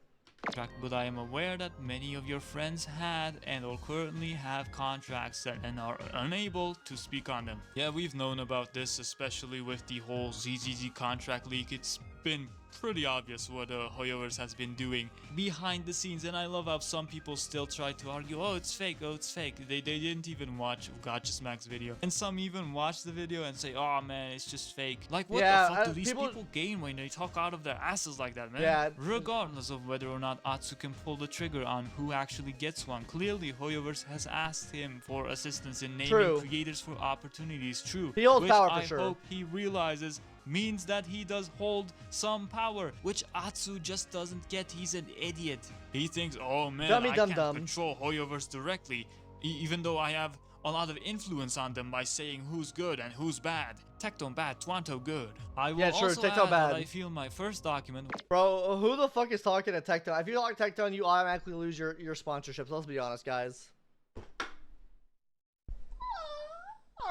But I am aware that many of your friends had and or currently have contracts and are unable to speak on them. Yeah, we've known about this, especially with the whole ZZZ contract leak. It's been pretty obvious what Hoyoverse has been doing behind the scenes, and I love how some people still try to argue, oh, it's fake, oh, it's fake. They didn't even watch GotchaSmack's video, and some even watch the video and say, oh man, it's just fake. Like, what the fuck do these people gain when they talk out of their asses like that, man? Yeah. Regardless of whether or not Atsu can pull the trigger on who actually gets one, clearly Hoyoverse has asked him for assistance in naming creators for opportunities. True. He holds power for sure. I hope he realizes means that he does hold some power, which Atsu just doesn't get. He's an idiot. He thinks, oh man, I can't control Hoyoverse directly, even though I have a lot of influence on them by saying who's good and who's bad. Tectone bad, Twanto good. I will also add that I feel my first document... Bro, who the fuck is talking to Tectone? If you talk Tectone, you automatically lose your sponsorships. Let's be honest, guys. I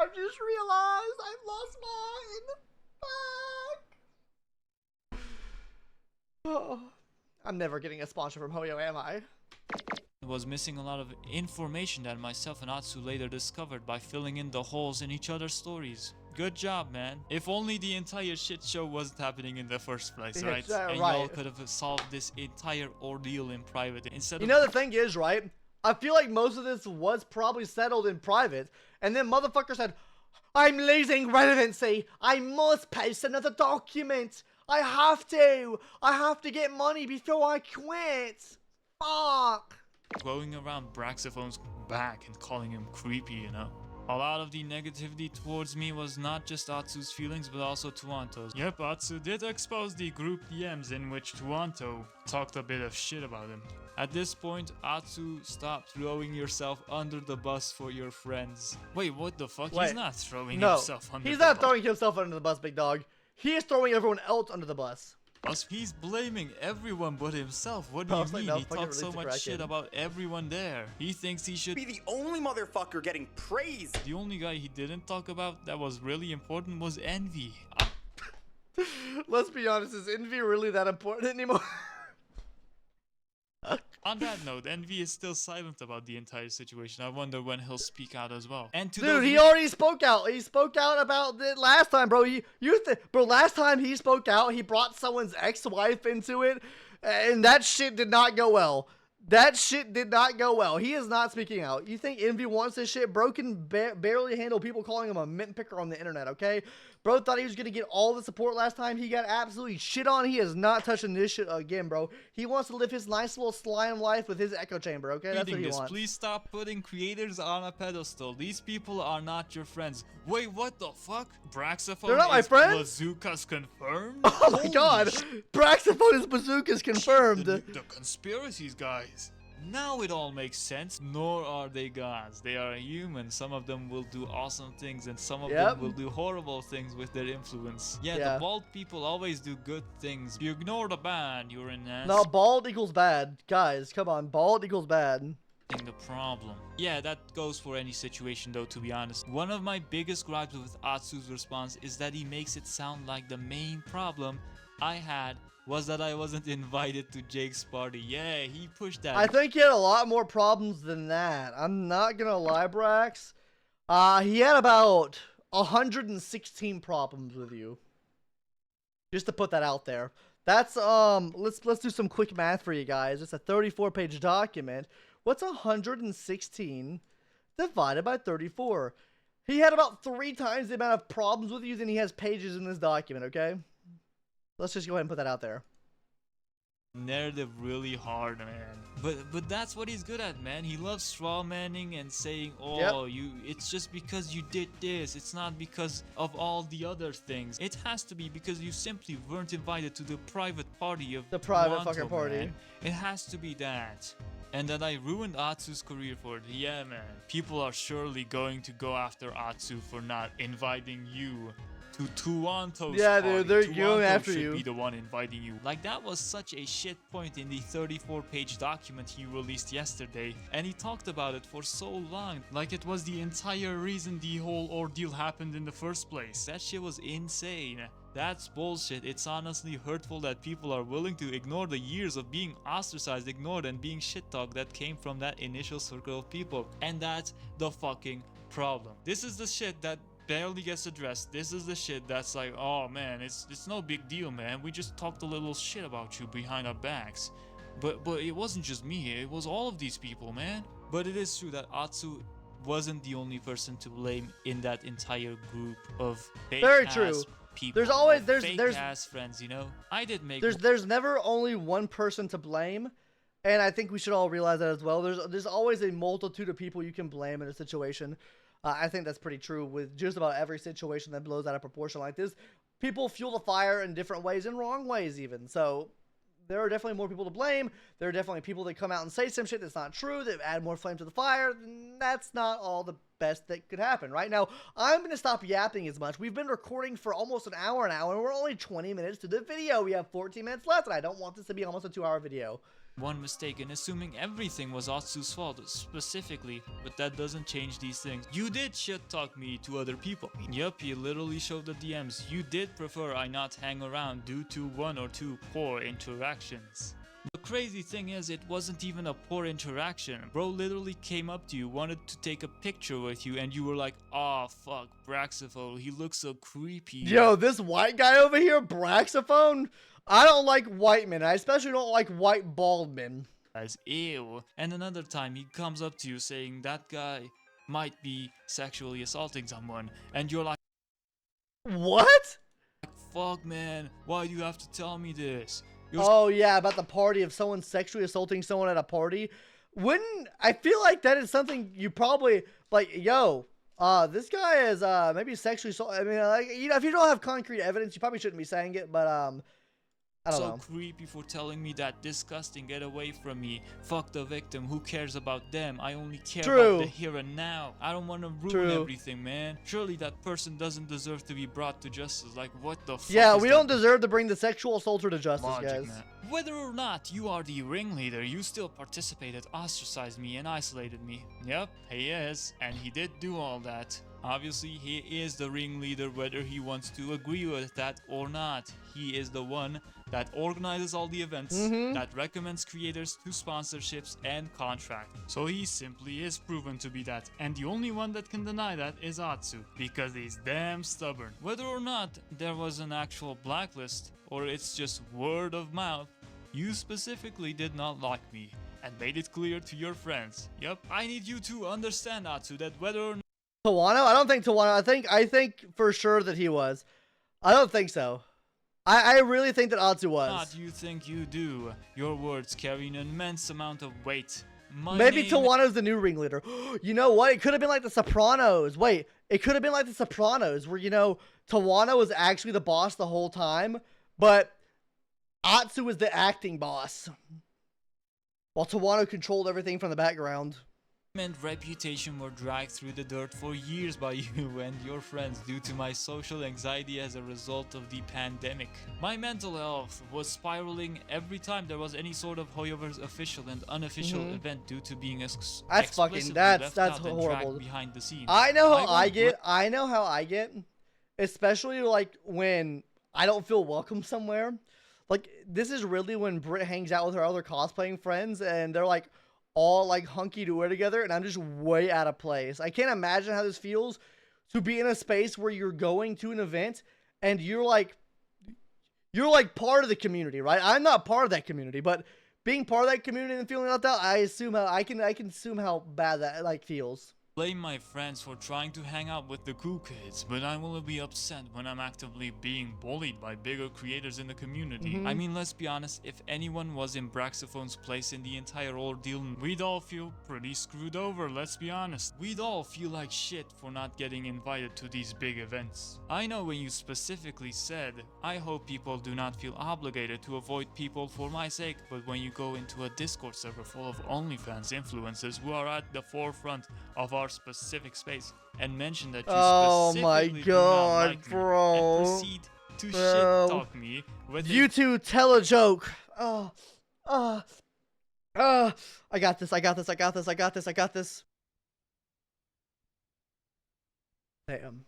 just realized I've lost mine. Fuck. Oh, I'm never getting a sponsor from Hoyo, am I? Was missing a lot of information that myself and Atsu later discovered by filling in the holes in each other's stories. Good job, man. If only the entire shit show wasn't happening in the first place, right? And y'all could have solved this entire ordeal in private instead of... You know, the thing is, right? I feel like most of this was probably settled in private, and then motherfucker said, I'm losing relevancy. I must post another document. I have to get money before I quit. Fuck. Going around Braxophone's back and calling him creepy, you know? A lot of the negativity towards me was not just Atsu's feelings, but also Tuanto's. Yep, Atsu did expose the group DMs in which Tuanto talked a bit of shit about him. At this point, Atsu, stop throwing yourself under the bus for your friends. Wait, what the fuck? He's not throwing himself under the bus. He's not throwing himself under the bus, big dog. He is throwing everyone else under the bus. He's blaming everyone but himself. What do you mean? He talks so much shit about everyone there. He thinks he should be the only motherfucker getting praised. The only guy he didn't talk about that was really important was Envy. Let's be honest, is Envy really that important anymore? On that note, Envy is still silent about the entire situation. I wonder when he'll speak out as well. And to dude, he already spoke out. He spoke out about it last time, bro. Bro, last time he spoke out, he brought someone's ex-wife into it, and that shit did not go well. That shit did not go well. He is not speaking out. You think Envy wants this shit? Bro can barely handle people calling him a mint picker on the internet, okay? Bro thought he was going to get all the support last time. He got absolutely shit on. He is not touching this shit again, bro. He wants to live his nice little slime life with his echo chamber, okay? That's what he wants. Please stop putting creators on a pedestal. These people are not your friends. Wait, what the fuck? Braxophone They're not my friends? Bazookas confirmed? Oh my god. Braxophone is bazookas confirmed. The conspiracies, guys. Now it all makes sense. Nor are they gods. They are human. Some of them will do awesome things and some of them will do horrible things with their influence. Yeah, the bald people always do good things. If you ignore the bad, you're an ass. No, bald equals bad. Guys, come on. Bald equals bad. The problem. Yeah, that goes for any situation though, to be honest. One of my biggest gripes with Atsu's response is that he makes it sound like the main problem I had was that I wasn't invited to Jake's party. Yeah, he pushed that. I think he had a lot more problems than that. I'm not gonna lie, Brax. He had about 116 problems with you. Just to put that out there. That's let's do some quick math for you guys. It's a 34-page document. What's 116 divided by 34? He had about 3 times the amount of problems with you than he has pages in this document, okay? Let's just go ahead and put that out there. Narrative really hard, man. But that's what he's good at, man. He loves straw manning and saying, oh, it's just because you did this. It's not because of all the other things. It has to be because you simply weren't invited to the private party of the private Toronto, fucking party. Man. It has to be that. And that I ruined Atsu's career for it. Yeah, man. People are surely going to go after Atsu for not inviting you to Tuanto's party. Dude, they're going after should you. Be the one inviting you. Like, that was such a shit point in the 34-page document he released yesterday, and he talked about it for so long, like it was the entire reason the whole ordeal happened in the first place. That shit was insane. That's bullshit. It's honestly hurtful that people are willing to ignore the years of being ostracized, ignored, and being shit-talked that came from that initial circle of people. And that's the fucking problem. This is the shit that barely gets addressed. This is the shit that's like, oh man, it's no big deal, man. We just talked a little shit about you behind our backs. But it wasn't just me, it was all of these people, man. But it is true that Atsu wasn't the only person to blame in that entire group of fake ass people. There's always fake ass friends, you know. I did make there's never only one person to blame, and I think we should all realize that as well. There's always a multitude of people you can blame in a situation. I think that's pretty true with just about every situation that blows out of proportion like this. People fuel the fire in different ways, in wrong ways even. So there are definitely more people to blame. There are definitely people that come out and say some shit that's not true, that add more flame to the fire. That's not all the best that could happen. Right now, I'm going to stop yapping as much. We've been recording for almost an hour now, and we're only 20 minutes to the video. We have 14 minutes left, and I don't want this to be almost a 2-hour video. one mistake in assuming everything was Atsu's fault specifically, but that doesn't change these things. You did shit talk me to other people. Yup, you literally showed the DMs. You did prefer I not hang around due to 1 or 2 poor interactions. The crazy thing is, it wasn't even a poor interaction. Bro literally came up to you, wanted to take a picture with you, and you were like, "Aw, fuck, Braxophone, he looks so creepy." Yo, this white guy over here, Braxophone? I don't like white men. I especially don't like white bald men. As ew. And another time he comes up to you saying that guy might be sexually assaulting someone, and you're like, What? "Fuck, man, why do you have to tell me this?" Oh yeah, about the party of someone sexually assaulting someone at a party. Wouldn't I feel like that is something you probably like? Yo, this guy is maybe sexually assault. I mean, like, you know, if you don't have concrete evidence, you probably shouldn't be saying it. But I don't know. So creepy for telling me that. Disgusting, get away from me. Fuck the victim, who cares about them? I only care about the here and now. I don't want to ruin everything, man. Surely that person doesn't deserve to be brought to justice. Like, what the fuck? Yeah, we don't deserve to bring the sexual assaulter to justice, guys. Man. Whether or not you are the ringleader, you still participated, ostracized me, and isolated me. Yep, he is, and he did do all that. Obviously, he is the ringleader, whether he wants to agree with that or not. He is the one that organizes all the events, that recommends creators to sponsorships and contracts. So he simply is proven to be that, and the only one that can deny that is Atsu, because he's damn stubborn. Whether or not there was an actual blacklist, or it's just word of mouth, you specifically did not like me, and made it clear to your friends. Yup, I need you to understand, Atsu, that whether or not Tawano? I don't think Tawano. I think for sure that he was. I don't think so. I really think that Atsu was. not you think you do, your words carry an immense amount of weight. Maybe Tawano's the new ringleader. You know what? It could have been like the Sopranos. Wait, it could have been like the Sopranos, where, you know, Tawano was actually the boss the whole time, but Atsu was the acting boss, while Tawano controlled everything from the background. And reputation were dragged through the dirt for years by you and your friends due to my social anxiety as a result of the pandemic. My mental health was spiraling every time there was any sort of Hoyoverse official and unofficial event due to being that's horrible. Behind the scenes. I know how I know how I get, especially like when I don't feel welcome somewhere. Like, this is really when Britt hangs out with her other cosplaying friends and they're like all like hunky-dory together, and I'm just way out of place. I can't imagine how this feels to be in a space where you're going to an event and you're like part of the community, right? I'm not part of that community, but being part of that community and feeling left out, I can assume how bad that like feels. Blame my friends for trying to hang out with the cool kids, but I will be upset when I'm actively being bullied by bigger creators in the community. I mean, let's be honest, if anyone was in Braxophone's place in the entire ordeal, we'd all feel pretty screwed over, let's be honest. We'd all feel like shit for not getting invited to these big events. I know when you specifically said, I hope people do not feel obligated to avoid people for my sake, but when you go into a Discord server full of OnlyFans influencers who are at the forefront of our specific space and mention that you specifically do not like me and proceed to shit talk me with you two tell a joke. I got this. Damn.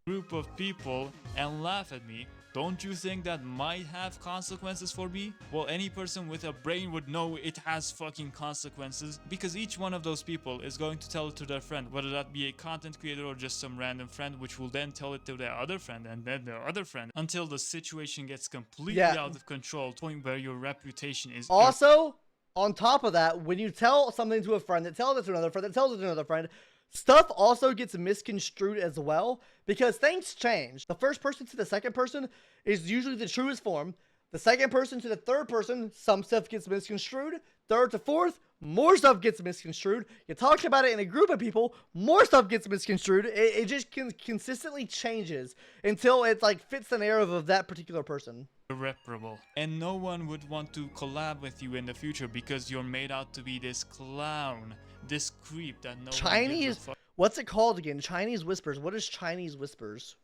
Group of people and laugh at me. Don't you think that might have consequences for me? Well, any person with a brain would know it has fucking consequences, because each one of those people is going to tell it to their friend, whether that be a content creator or just some random friend, which will then tell it to their other friend and then their other friend, until the situation gets completely out of control, to the point where your reputation is also on top of that. When you tell something to a friend that tells it to another friend that tells it to another friend, stuff also gets misconstrued as well, because things change. The first person to the second person is usually the truest form. The second person to the third person, some stuff gets misconstrued. Third to fourth, more stuff gets misconstrued. You talk about it in a group of people, more stuff gets misconstrued. It just consistently changes until it like fits the narrative of that particular person. Irreparable. And no one would want to collab with you in the future because you're made out to be this clown, this creep that no one gives a fuck. What's it called again? Chinese Whispers. What is Chinese Whispers?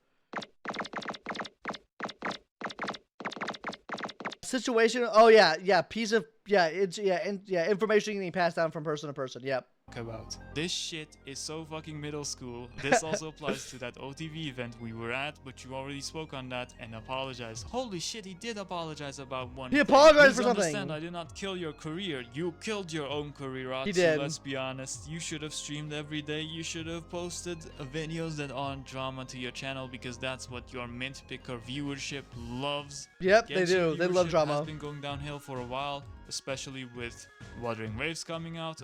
situation. Oh yeah, piece of information getting passed down from person to person. Yep. About. This shit is so fucking middle school. This also applies to that OTV event we were at, but you already spoke on that and apologized. Holy shit, he did apologize about one. He apologized for understand, something. I did not kill your career. You killed your own career. He did. Let's be honest. You should have streamed every day. You should have posted videos that aren't drama to your channel because that's what your mint picker viewership loves. Yep, they do. They love drama. Has been going downhill for a while, especially with Wuthering Waves coming out,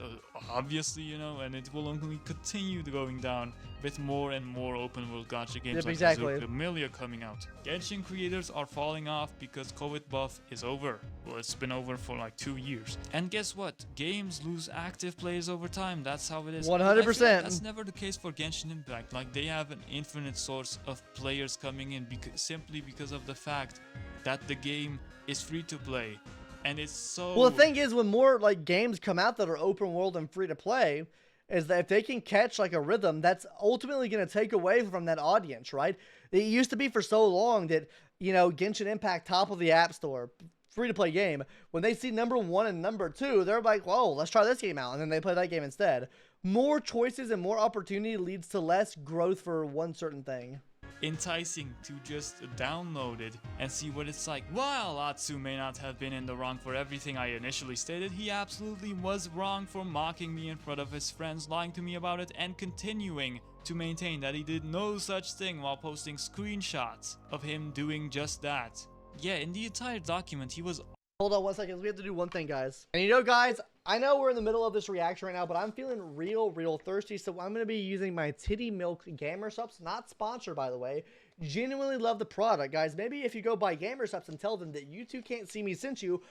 obviously, you know, and it will only continue going down with more and more open world gacha games like Azuka coming out. Genshin creators are falling off because COVID buff is over. Well, it's been over for like 2 years. And guess what? Games lose active players over time. That's how it is. 100%. That's never the case for Genshin Impact. Like, they have an infinite source of players coming in simply because of the fact that the game is free to play. And it's so... Well, the thing is, when more like games come out that are open world and free to play, is that if they can catch like a rhythm, that's ultimately going to take away from that audience, right? It used to be for so long that, you know, Genshin Impact, top of the App Store, free to play game, when they see #1 and #2, they're like, whoa, let's try this game out. And then they play that game instead. More choices and more opportunity leads to less growth for one certain thing. Enticing to just download it and see what it's like. While ATSU may not have been in the wrong for everything I initially stated, he absolutely was wrong for mocking me in front of his friends, lying to me about it, and continuing to maintain that he did no such thing while posting screenshots of him doing just that. Yeah, in the entire document, he was... Hold on 1 second. We have to do one thing, guys. And you know, guys, I know we're in the middle of this reaction right now, but I'm feeling real thirsty, so I'm going to be using my Titty Milk Gamer Subs. Not sponsored, by the way. Genuinely love the product, guys. Maybe if you go buy Gamer Subs and tell them that you two can't see me sent you,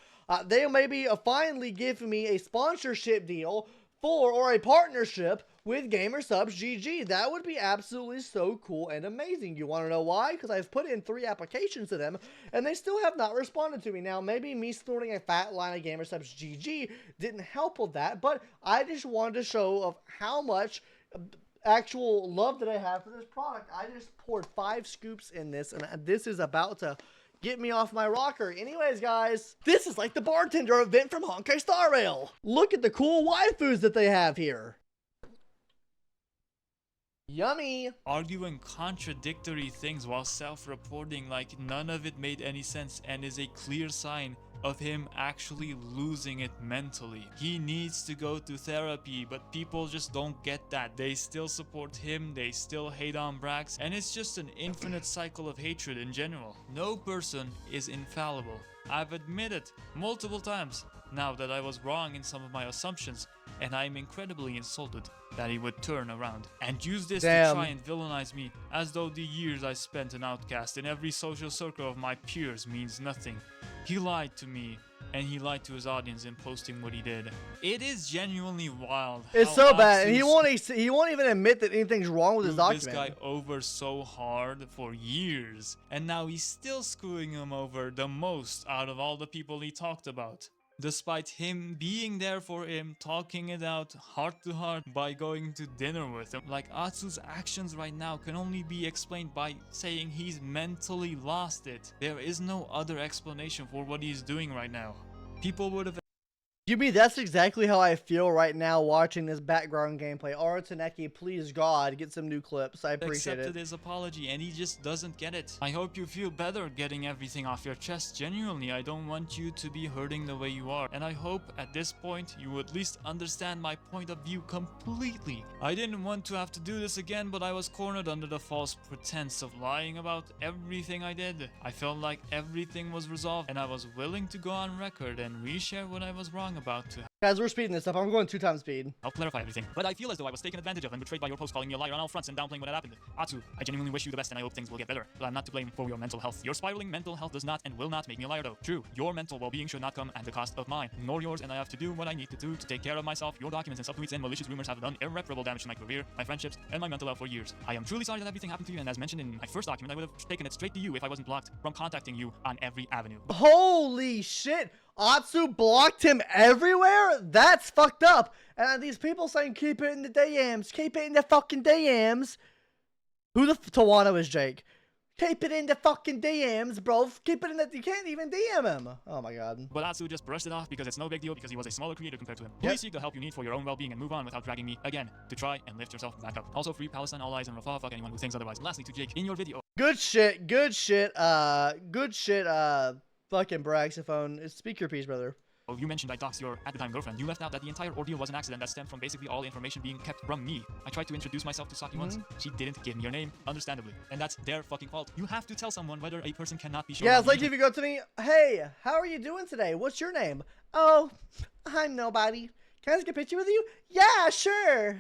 they'll maybe finally give me a sponsorship deal or a partnership with Gamer Subs GG. That would be absolutely so cool and amazing. You want to know why? Because I've put in 3 applications to them, and they still have not responded to me. Now, maybe me snorting a fat line of Gamer Subs GG didn't help with that, but I just wanted to show of how much actual love that I have for this product. I just poured 5 scoops in this, and this is about to get me off my rocker. Anyways, guys, this is like the bartender event from Honkai Star Rail. Look at the cool waifus that they have here. Yummy. Arguing contradictory things while self-reporting like none of it made any sense and is a clear sign of him actually losing it mentally. He needs to go to therapy, but people just don't get that. They still support him, they still hate on Brax, and it's just an infinite cycle of hatred in general. No person is infallible. I've admitted multiple times now that I was wrong in some of my assumptions, and I'm incredibly insulted that he would turn around and use this to try and villainize me, as though the years I spent an outcast in every social circle of my peers means nothing. He lied to me, and he lied to his audience in posting what he did. It is genuinely wild. It's so bad, and he won't even admit that anything's wrong with his document. This guy over so hard for years, and now he's still screwing him over the most out of all the people he talked about. Despite him being there for him, talking it out heart to heart by going to dinner with him. Like, Atsu's actions right now can only be explained by saying he's mentally lost it. There is no other explanation for what he's doing right now. People would have... You mean that's exactly how I feel right now watching this background gameplay. Ara Taneki, please God, get some new clips. I appreciate accepted his apology, and he just doesn't get it. I hope you feel better getting everything off your chest. Genuinely, I don't want you to be hurting the way you are. And I hope at this point you at least understand my point of view completely. I didn't want to have to do this again, but I was cornered under the false pretense of lying about everything I did. I felt like everything was resolved, and I was willing to go on record and reshare what I was wrong about to. Guys, we're speeding this up. I'm going 2 times speed. I'll clarify everything. But I feel as though I was taken advantage of and betrayed by your post calling me a liar on all fronts and downplaying what had happened. Atsu, I genuinely wish you the best and I hope things will get better. But I'm not to blame for your mental health. Your spiraling mental health does not and will not make me a liar though. True, your mental well-being should not come at the cost of mine, nor yours, and I have to do what I need to do to take care of myself. Your documents and subtweets and malicious rumors have done irreparable damage to my career, my friendships, and my mental health for years. I am truly sorry that everything happened to you, and as mentioned in my first document, I would have taken it straight to you if I wasn't blocked from contacting you on every avenue. Holy shit! Atsu blocked him everywhere? That's fucked up. And these people saying keep it in the DMs, keep it in the fucking DMs. Who the Tawano is Jake? Keep it in the fucking DMs, bro. Keep it in the. You can't even DM him. Oh my god. But Atsu just brushed it off because it's no big deal because he was a smaller creator compared to him. Please seek the help you need for your own well-being and move on without dragging me again to try and lift yourself back up. Also, free Palestine, all eyes, and Rafah, fuck anyone who thinks otherwise. Lastly, to Jake, in your video. Good shit. Good shit. Good shit. Fucking Braxophone. Speak your piece, brother. Oh, you mentioned I doxed your at-the-time girlfriend. You left out that the entire ordeal was an accident that stemmed from basically all information being kept from me. I tried to introduce myself to Saki once. She didn't give me your name, understandably. And that's their fucking fault. You have to tell someone whether a person cannot be sure. Yeah, it's like if you go to me, hey, how are you doing today? What's your name? Oh, I'm nobody. Can I take a picture with you? Yeah, sure.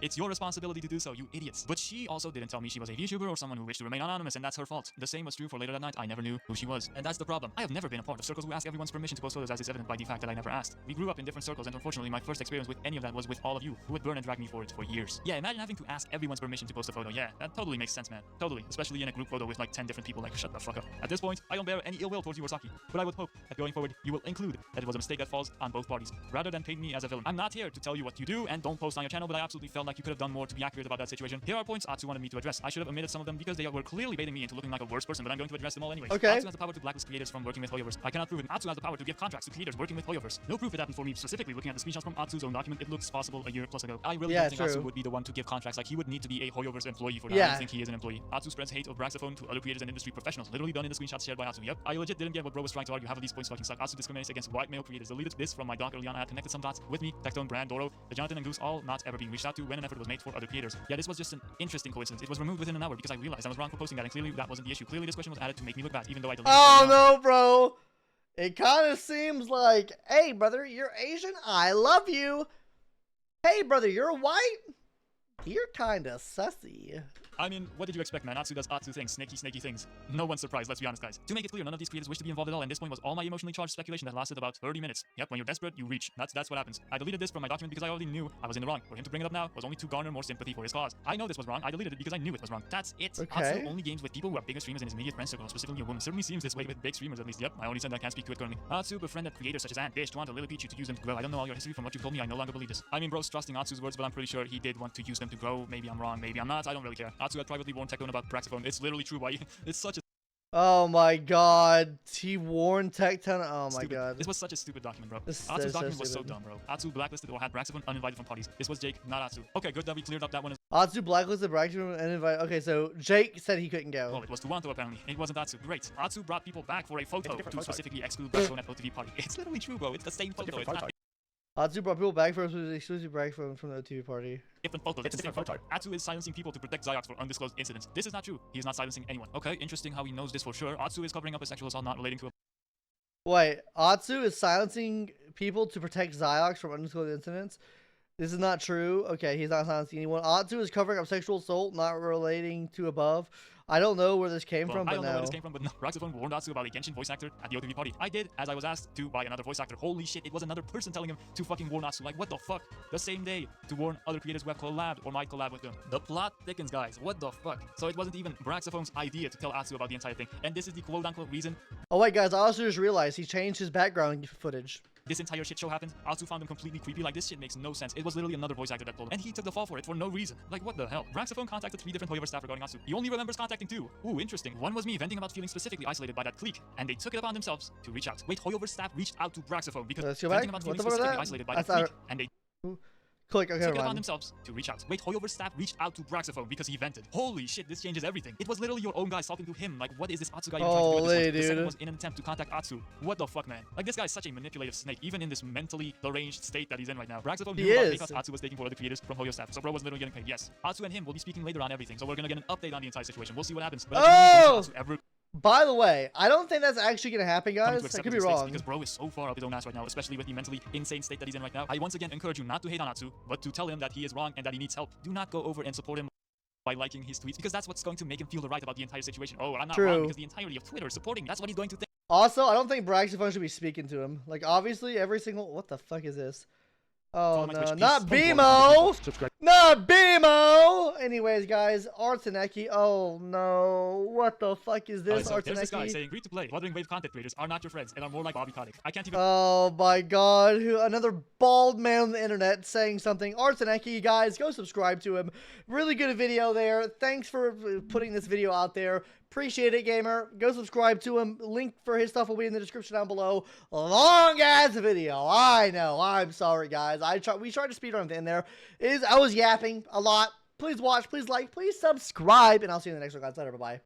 It's your responsibility to do so, you idiots. But she also didn't tell me she was a VTuber or someone who wished to remain anonymous, and that's her fault. The same was true for later that night. I never knew who she was, and that's the problem. I have never been a part of circles who ask everyone's permission to post photos, as is evident by the fact that I never asked. We grew up in different circles, and unfortunately, my first experience with any of that was with all of you, who would burn and drag me for it for years. Yeah, imagine having to ask everyone's permission to post a photo. Yeah, that totally makes sense, man. Totally. Especially in a group photo with like 10 different people. Like, shut the fuck up. At this point, I don't bear any ill will towards you or Saki, but I would hope that going forward, you will include that it was a mistake that falls on both parties, rather than paint me as a villain. I'm not here to tell you what you do and don't post on your channel, but I absolutely felt like you could have done more to be accurate about that situation. Here are points Atsu wanted me to address. I should have omitted some of them because they were clearly baiting me into looking like a worse person, but I'm going to address them all anyway. Okay. Atsu has the power to blacklist creators from working with Hoyoverse. I cannot prove it. Atsu has the power to give contracts to creators working with Hoyoverse. No proof it happened for me. Specifically, looking at the screenshots from Atsu's own document, it looks possible a year plus ago. I really don't think Atsu would be the one to give contracts. Like, he would need to be a Hoyoverse employee for that. I don't think he is an employee. Atsu spreads hate of Braxophone to other creators and industry professionals. Literally done in the screenshots shared by Atsu. Yep. I legit didn't get what bro was trying to argue. Half of these points fucking suck. Atsu discriminates against white male creators. Deleted this from my doc early on. I had connected some dots with me. Tectone, Brand, Doro, the Jonathan and Goose, all not ever being reached out to when an effort was made for other creators. Yeah, this was just an interesting coincidence. It was removed within an hour because I realized I was wrong for posting that, and clearly that wasn't the issue. Clearly this question was added to make me look bad, even though I deleted it. Oh no, bro. It kind of seems like, hey, brother, you're Asian. I love you. Hey, brother, you're white. You're kind of sussy. I mean, what did you expect, man? Atsu does Atsu things, snaky things. No one's surprised, let's be honest, guys. To make it clear, none of these creators wish to be involved at all, and this point was all my emotionally charged speculation that lasted about 30 minutes. Yep, when you're desperate, you reach. That's what happens. I deleted this from my document because I already knew I was in the wrong. For him to bring it up now was only to garner more sympathy for his cause. I know this was wrong. I deleted it because I knew it was wrong. That's it. Okay. Atsu only games with people who are bigger streamers in his immediate friend circle, specifically a woman. Certainly seems this way with big streamers, at least. Yep, I only said I can't speak to it currently. Atsu befriended creators such as Ant, Bish, Twanta, Lily Peachy to use them to grow. I don't know all your history. From what you told me, I no longer believe this. I mean, bro's trusting Atsu's words, but I'm pretty sure he did want to use them to grow. Maybe I'm wrong, maybe I'm not. I don't really care. Atsu had privately warned Tectone about Braxophone. It's literally true, why? It's such a Oh my god. He warned Tectone. Oh my god. This was such a stupid document, bro. This Atsu's is so document was so stupid. dumb, bro. Atsu blacklisted or had Braxophone uninvited from parties. This was Jake, not Atsu. Okay, good that we cleared up that one as Atsu blacklisted Braxophone and invited. Okay, so Jake said he couldn't go. well. It was Twanta apparently. It wasn't Atsu. Great. Atsu brought people back for a photo to specifically exclude Braxophone at OTV party. It's literally true, bro. It's the same photo. It's not Atsu brought people back for his exclusive Braxophone from the TV party. different photos. It's a different photo. Atsu is silencing people to protect Xiox for undisclosed incidents. This is not true. He is not silencing anyone. Okay, interesting how he knows this for sure. Atsu is covering up a sexual assault not relating to a Wait, Atsu is silencing people to protect Xiox from undisclosed incidents? This is not true. Okay, he's not silencing anyone. Atsu is covering up sexual assault not relating to above. I don't know where this came from, but I don't know no. where this came from, but no. Braxophone warned Atsu about a Genshin voice actor at the OTV party. I did, as I was asked to by another voice actor. Holy shit, it was another person telling him to fucking warn Atsu. Like, what the fuck? The same day to warn other creators who have collabed or might collab with them. The plot thickens, guys. What the fuck? So it wasn't even Braxophone's idea to tell Atsu about the entire thing. And this is the quote-unquote reason Oh wait, guys, I also just realized he changed his background footage. this entire shit show happened. Atsu found him completely creepy. Like, this shit makes no sense. It was literally another voice actor that told him. And he took the fall for it for no reason. Like, what the hell? Braxophone contacted 3 different Hoyoverse staff regarding Atsu. He only remembers contacting 2. Ooh, interesting. One was me venting about feeling specifically isolated by that clique, and they took it upon themselves to reach out. Wait, Hoyoverse staff reached out to Braxophone because Let's go venting back. about What feeling the fuck was specifically that? isolated by That's that clique, our- and they Click, okay, took it upon never mind. themselves to reach out. Wait, Hoyoverse staff reached out to Braxophone because he vented. Holy shit, this changes everything. It was literally your own guys talking to him. Like, what is this Atsu guy even trying to do at this Holy point? The second dude. was in an attempt to contact Atsu. What the fuck, man? Like, this guy is such a manipulative snake, even in this mentally deranged state that he's in right now. Braxophone He knew about is. pay cuts Atsu was taking for other creators from Hoyo staff, so bro was literally getting paid. Yes, Atsu and him will be speaking later on everything, so we're gonna get an update on the entire situation. We'll see what happens. But Oh! Atsu ever By the way, I don't think that's actually gonna happen, coming guys. to I accept could be his mistakes wrong. because bro is so far up his own ass right now, especially with the mentally insane state that he's in right now. I once again encourage you not to hate on Atsu, but to tell him that he is wrong and that he needs help. Do not go over and support him by liking his tweets, because that's what's going to make him feel the right about the entire situation. Oh, I'm not wrong True. because the entirety of Twitter is supporting me. That's what he's going to think. Also, I don't think Braxophone should be speaking to him. Like, obviously, every single. What the fuck is this? Oh Follow my no, Twitch, not please. BMO! Subscribe. Not BMO! Anyways, guys, Artaneki. Oh no. What the fuck is this, So there's this guy Artaneki? saying, free to play. Wuthering Wave content creators are not your friends and are more like Bobby Kotick. I can't even. Oh my god. Another bald man on the internet saying something. Artaneki, guys, go subscribe to him. Really good video there. Thanks for putting this video out there. Appreciate it, gamer. Go subscribe to him. Link for his stuff will be in the description down below. Long ass video. I know. I'm sorry, guys. We tried to speedrun in there. I was yapping a lot. Please watch. Please like. Please subscribe. And I'll see you in the next one, guys. Later. Bye-bye.